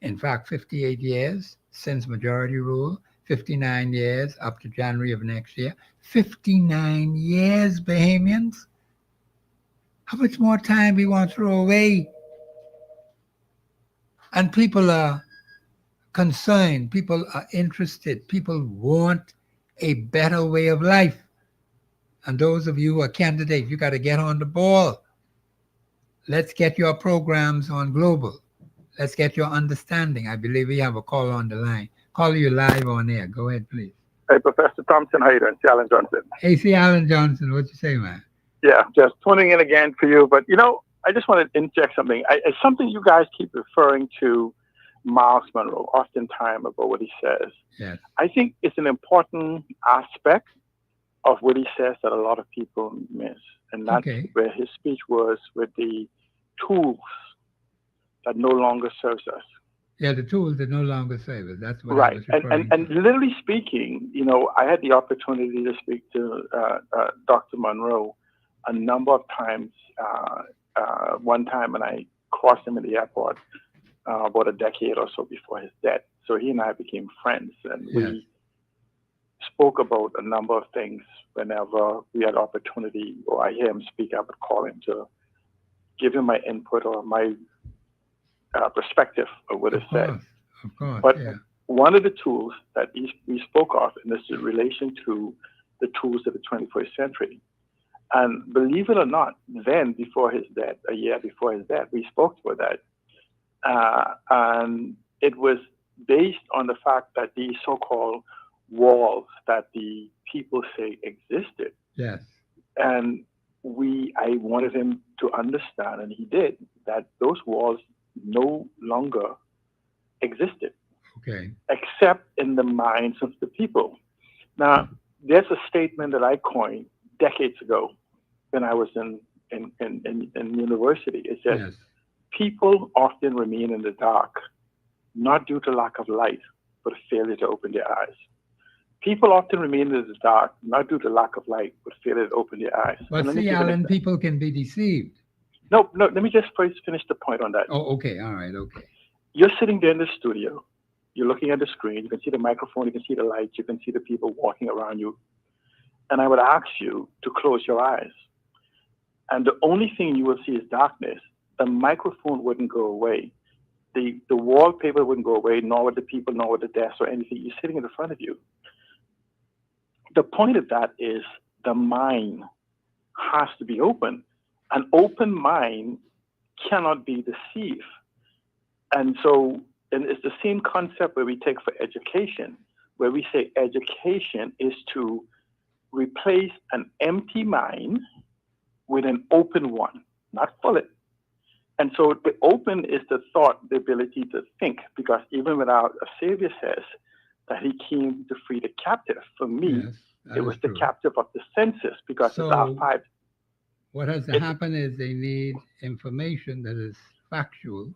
In fact, 58 years since majority rule, 59 years up to January of next year. 59 years, Bahamians. How much more time we want to throw away? And people are concerned. People are interested. People want a better way of life. And those of you who are candidates, you got to get on the ball. Let's get your programs on global. Let's get your understanding. I believe we have a call on the line. Call you live on air. Go ahead, please. Hey, Professor Thompson, how you doing? Alan Johnson. Hey, see Alan Johnson. What you say, man? Yeah, just tuning in again for you. But, I just want to inject something. It's something you guys keep referring to Miles Monroe, oftentimes about what he says. Yes. I think it's an important aspect of what he says that a lot of people miss. And that's where his speech was with the tools that no longer serves us. Yeah, the tools that no longer serve us. That's what right. I was referring and literally speaking, I had the opportunity to speak to Dr. Monroe a number of times. One time when I crossed him in the airport about a decade or so before his death. So he and I became friends, and we spoke about a number of things. Whenever we had opportunity or I hear him speak, I would call him to give him my input or my perspective of what is said. Of course, but one of the tools that we spoke of, and this is in relation to the tools of the 21st century. And believe it or not, then before his death, a year before his death, we spoke about that. And it was based on the fact that these so-called walls that the people say existed. Yes. And I wanted him to understand, and he did, that those walls no longer existed. Okay. Except in the minds of the people. Now, there's a statement that I coined decades ago when I was in university. It says, people often remain in the dark, not due to lack of light, but failure to open their eyes. People often remain in the dark, not due to lack of light, but failure to open their eyes. But see, Alan, people can be deceived. No, let me just first finish the point on that. Oh, okay. All right. Okay. You're sitting there in the studio. You're looking at the screen. You can see the microphone. You can see the lights. You can see the people walking around you. And I would ask you to close your eyes. And the only thing you will see is darkness. The microphone wouldn't go away. The wallpaper wouldn't go away, nor would the people, nor would the desk or anything. You're sitting in front of you. The point of that is the mind has to be open. An open mind cannot be deceived. And it's the same concept where we take for education, where we say education is to replace an empty mind with an open one, not full it. And so the open is the thought, the ability to think, because even when our Savior says that he came to free the captive, for me, it was the captive of the senses, because it's our five. What has to happen is they need information that is factual,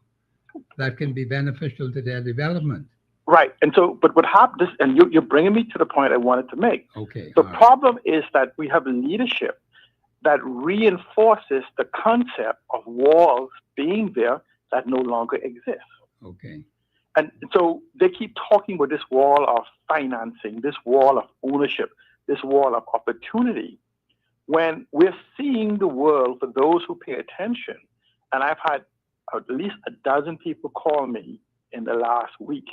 that can be beneficial to their development. Right. And so, but what happens, and you're bringing me to the point I wanted to make. Okay. The problem is that we have leadership that reinforces the concept of walls being there that no longer exist. Okay. And so they keep talking about this wall of financing, this wall of ownership, this wall of opportunity. when we're seeing the world, for those who pay attention, and I've had at least a dozen people call me in the last week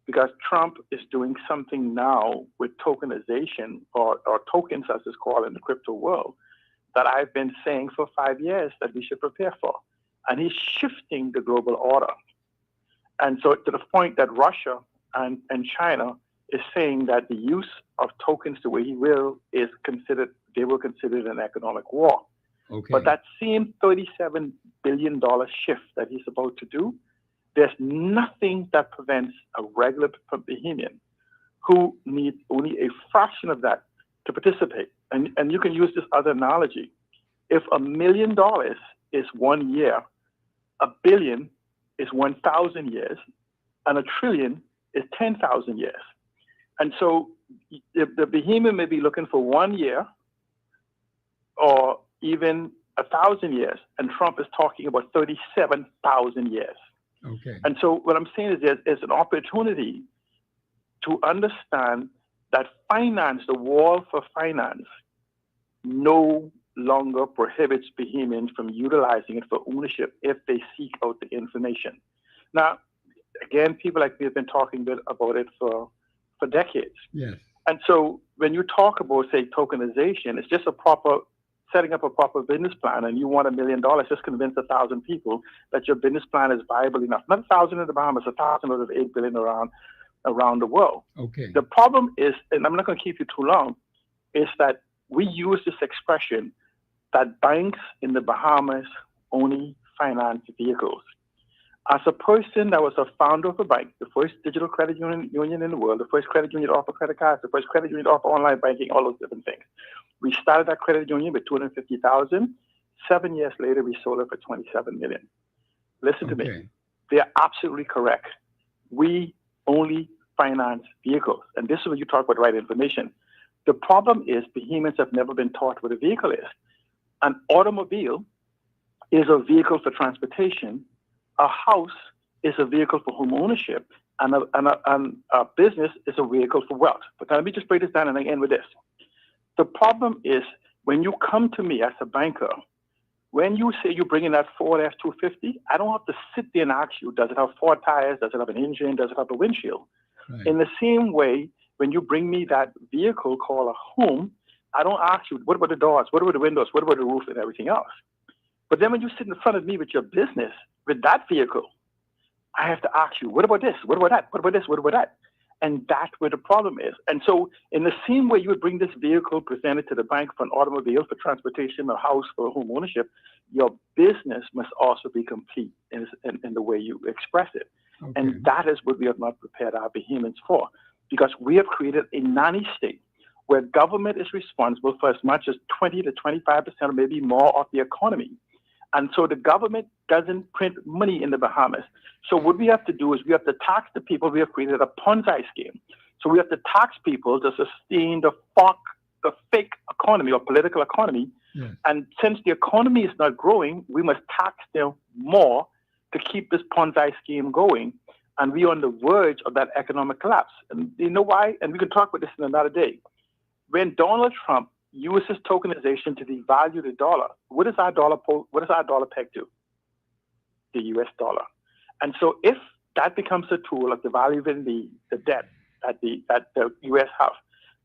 because Trump is doing something now with tokenization or tokens, as it's called in the crypto world, that I've been saying for 5 years that we should prepare for. And he's shifting the global order. And so to the point that Russia and China is saying that the use of tokens the way he will is considered, they will consider it an economic war. Okay. But that same $37 billion shift that he's about to do, there's nothing that prevents a regular Bahamian who needs only a fraction of that to participate. And you can use this other analogy. If $1 million is 1 year, $1 billion is 1,000 years, and $1 trillion is 10,000 years. And so the Bahamian may be looking for 1 year or even 1,000 years, and Trump is talking about 37,000 years. Okay. And so what I'm saying is there's an opportunity to understand that finance, the wall for finance, no longer prohibits Bahamians from utilizing it for ownership if they seek out the information. Now, again, people like me have been talking about it for decades. Yes. And so when you talk about, say, tokenization, it's just setting up a proper business plan, and you want $1 million, just convince 1,000 people that your business plan is viable enough. Not 1,000 in the Bahamas, 1,000 out of 8 billion around the world. Okay. The problem is, and I'm not going to keep you too long, is that we use this expression that banks in the Bahamas only finance vehicles. As a person that was a founder of a bank, the first digital credit union in the world, the first credit union to offer credit cards, the first credit union to offer online banking, all those different things. We started that credit union with $250,000. 7 years later, we sold it for $27 million. Listen to me. They are absolutely correct. We only finance vehicles. And this is when you talk about the right information. The problem is Bahamians have never been taught what a vehicle is. An automobile is a vehicle for transportation. A house is a vehicle for home ownership, and a business is a vehicle for wealth. But now let me just break this down and I end with this. The problem is when you come to me as a banker, when you say you bring in that Ford F-250, I don't have to sit there and ask you, does it have 4 tires? Does it have an engine? Does it have a windshield? Right. In the same way, when you bring me that vehicle called a home, I don't ask you, what about the doors? What about the windows? What about the roof and everything else? But then when you sit in front of me with your business, with that vehicle, I have to ask you, what about this? What about that? What about this? What about that? And that's where the problem is. And so in the same way you would bring this vehicle presented to the bank for an automobile, for transportation, a house, for home ownership, your business must also be complete in the way you express it. Okay. And that is what we have not prepared our Bahamians for, because we have created a nanny state where government is responsible for as much as 20 to 25% or maybe more of the economy. And so the government doesn't print money in the Bahamas. So what we have to do is we have to tax the people. We have created a Ponzi scheme. So we have to tax people to sustain the fake economy or political economy. Yes. And since the economy is not growing, we must tax them more to keep this Ponzi scheme going. And we are on the verge of that economic collapse. And you know why? And we can talk about this in another day. When Donald Trump uses tokenization to devalue the dollar, what is our dollar pegged to? The US dollar. And so if that becomes a tool of devaluing the debt that the US have,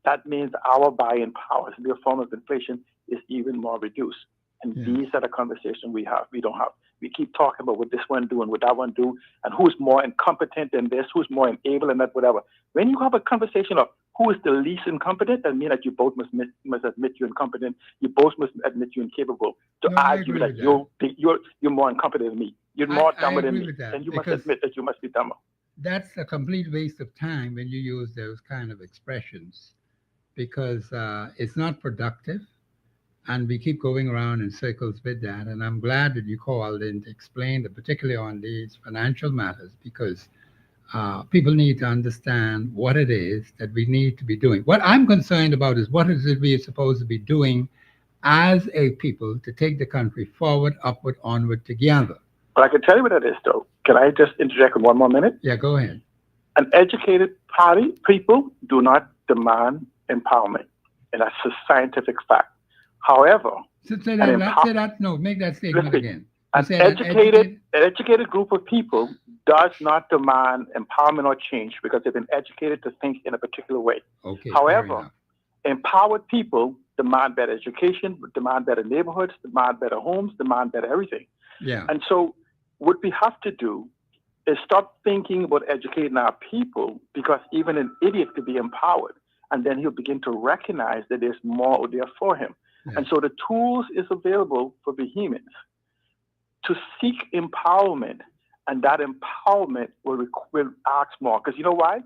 that means our buying power in the form of inflation is even more reduced. And these are the conversations we don't have. We keep talking about what this one do and what that one do, and who's more incompetent than this, who's more unable and that, whatever. When you have a conversation of who is the least incompetent, that means that you both must admit you're incompetent. You both must admit you're incapable. To argue that you're more incompetent than me. You're more dumber than me. And you must admit that you must be dumber. That's a complete waste of time when you use those kind of expressions, because it's not productive. And we keep going around in circles with that. And I'm glad that you called in to explain that, particularly on these financial matters, because people need to understand what it is that we need to be doing. What I'm concerned about is what is it we are supposed to be doing as a people to take the country forward, upward, onward together. But I can tell you what it is, though. Can I just interject in 1 more minute? Yeah, go ahead. An educated people do not demand empowerment. And that's a scientific fact. However, Say that, no, make that statement listen, again. an educated group of people does not demand empowerment or change because they've been educated to think in a particular way. Okay. However, empowered people demand better education, demand better neighborhoods, demand better homes, demand better everything. Yeah. And so what we have to do is stop thinking about educating our people, because even an idiot could be empowered, and then he'll begin to recognize that there's more out there for him. Yeah. And so the tools is available for Bahamians to seek empowerment, and that empowerment will ask more. Because you know why?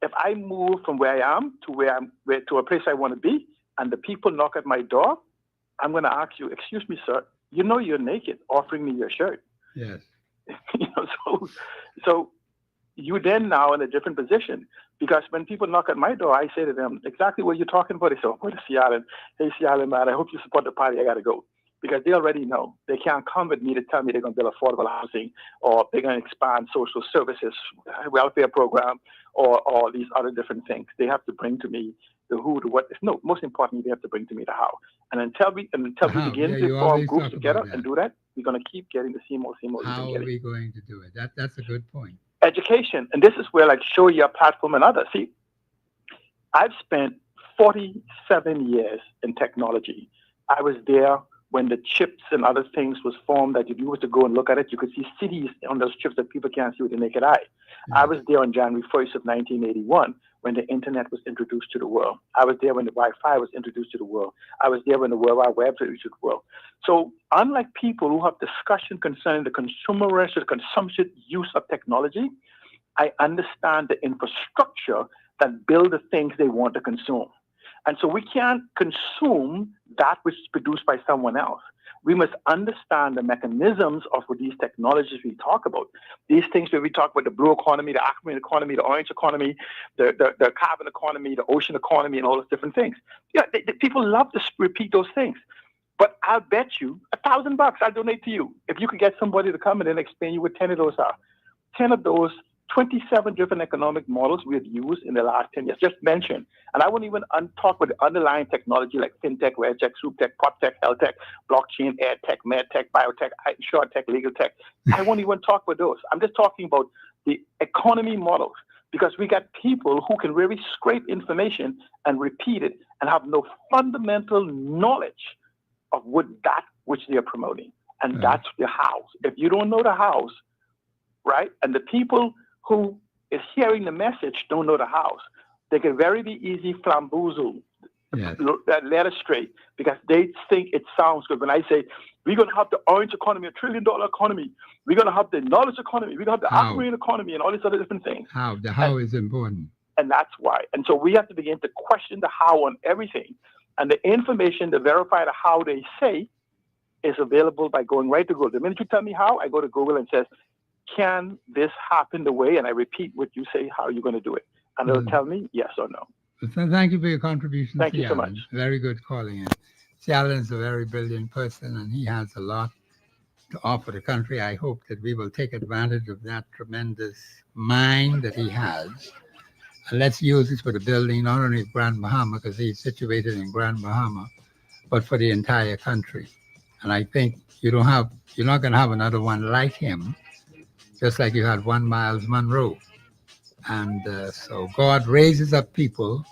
If I move from where I am to to a place I want to be, and the people knock at my door, I'm going to ask you, excuse me, sir, you know you're naked, offering me your shirt. Yes. So you then now in a different position, because when people knock at my door, I say to them exactly what you're talking about. They say, oh, what is Seattle? Hey, Seattle, man, I hope you support the party. I got to go. Because they already know. They can't come with me to tell me they're going to build affordable housing, or they're going to expand social services, welfare program, or these other different things. They have to bring to me the who, the what. No, most importantly, they have to bring to me the how. And until we begin to form groups together and do that, we're going to keep getting the same. How are we going to do it? That's a good point. Education. And this is where, like, show your platform and others. See, I've spent 47 years in technology. I was there when the chips and other things was formed, that if you were to go and look at it, you could see cities on those chips that people can't see with the naked eye. I was there on January 1st of 1981 when the internet was introduced to the world. I was there when the Wi-Fi was introduced to the world. I was there when the World Wide Web was introduced to the world. So unlike people who have discussion concerning the consumerist or the consumption use of technology, I understand the infrastructure that build the things they want to consume. And so we can't consume that which is produced by someone else. We must understand the mechanisms of these technologies we talk about. These things where we talk about the blue economy, the aquamarine economy, the orange economy, the carbon economy, the ocean economy, and all those different things. Yeah, people love to repeat those things. But I'll bet you $1,000 I'll donate to you if you could get somebody to come in and explain you what 10 of those are. 10 of those 27 different economic models we have used in the last 10 years, just mentioned. And I won't even talk about the underlying technology like fintech, redtech, swooptech, proptech, healthtech, blockchain, airtech, medtech, biotech, insurtech, legal tech. I won't even talk about those. I'm just talking about the economy models, because we got people who can really scrape information and repeat it and have no fundamental knowledge of that which they are promoting. And that's the house. If you don't know the house, right, and the people who is hearing the message don't know the house, they can very be easy flamboozle that letter straight, because they think it sounds good. When I say we're going to have the orange economy, $1 trillion economy, we're going to have the knowledge economy, we're going to have the aquamarine economy, and all these other different things. The how is important. And that's why. And so we have to begin to question the how on everything. And the information to verify the how they say is available by going right to Google. The minute you tell me how, I go to Google and says, can this happen the way? And I repeat what you say, how are you going to do it? And it'll tell me yes or no. So thank you for your contribution. Thank you so much. Very good calling in. Seattle is a very brilliant person, and he has a lot to offer the country. I hope that we will take advantage of that tremendous mind that he has. And let's use it for the building, not only of Grand Bahama, because he's situated in Grand Bahama, but for the entire country. And I think you're not going to have another one like him, just like you had one Miles Monroe. And so God raises up people,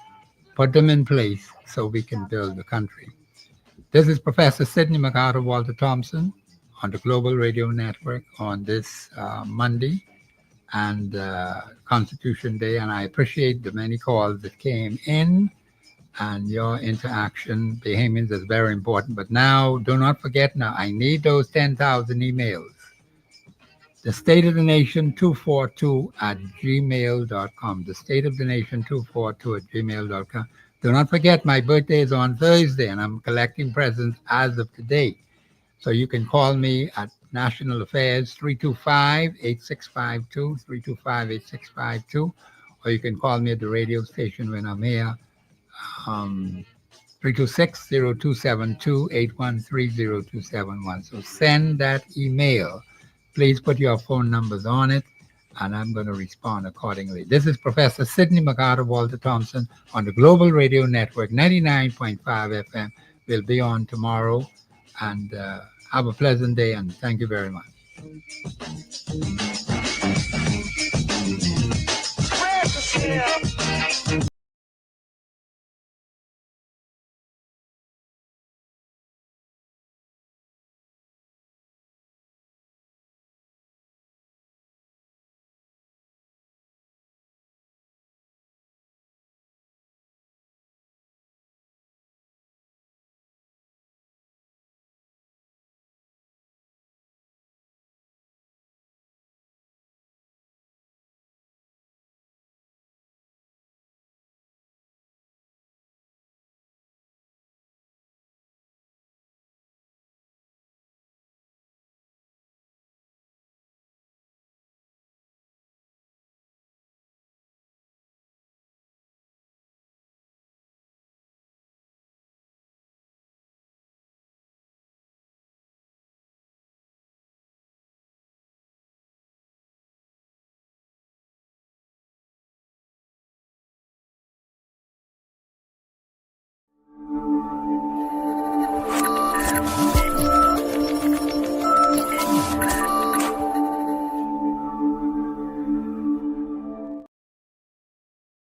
put them in place so we can build the country. This is Professor Sidney MacArthur Walter Thompson on the Global Radio Network on this Monday and Constitution Day. And I appreciate the many calls that came in and your interaction. Bahamians is very important. But now, do not forget now, I need those 10,000 emails. The State of the Nation 242 at gmail.com. The State of the Nation 242 at gmail.com. Do not forget, my birthday is on Thursday, and I'm collecting presents as of today. So you can call me at National Affairs 325-8652, 325-8652, or you can call me at the radio station when I'm here, 326-0272-813-0271. So send that email. Please put your phone numbers on it, and I'm going to respond accordingly. This is Professor Sidney MacArthur Walter Thompson on the Global Radio Network, 99.5 FM, We'll be on tomorrow, and have a pleasant day, and thank you very much.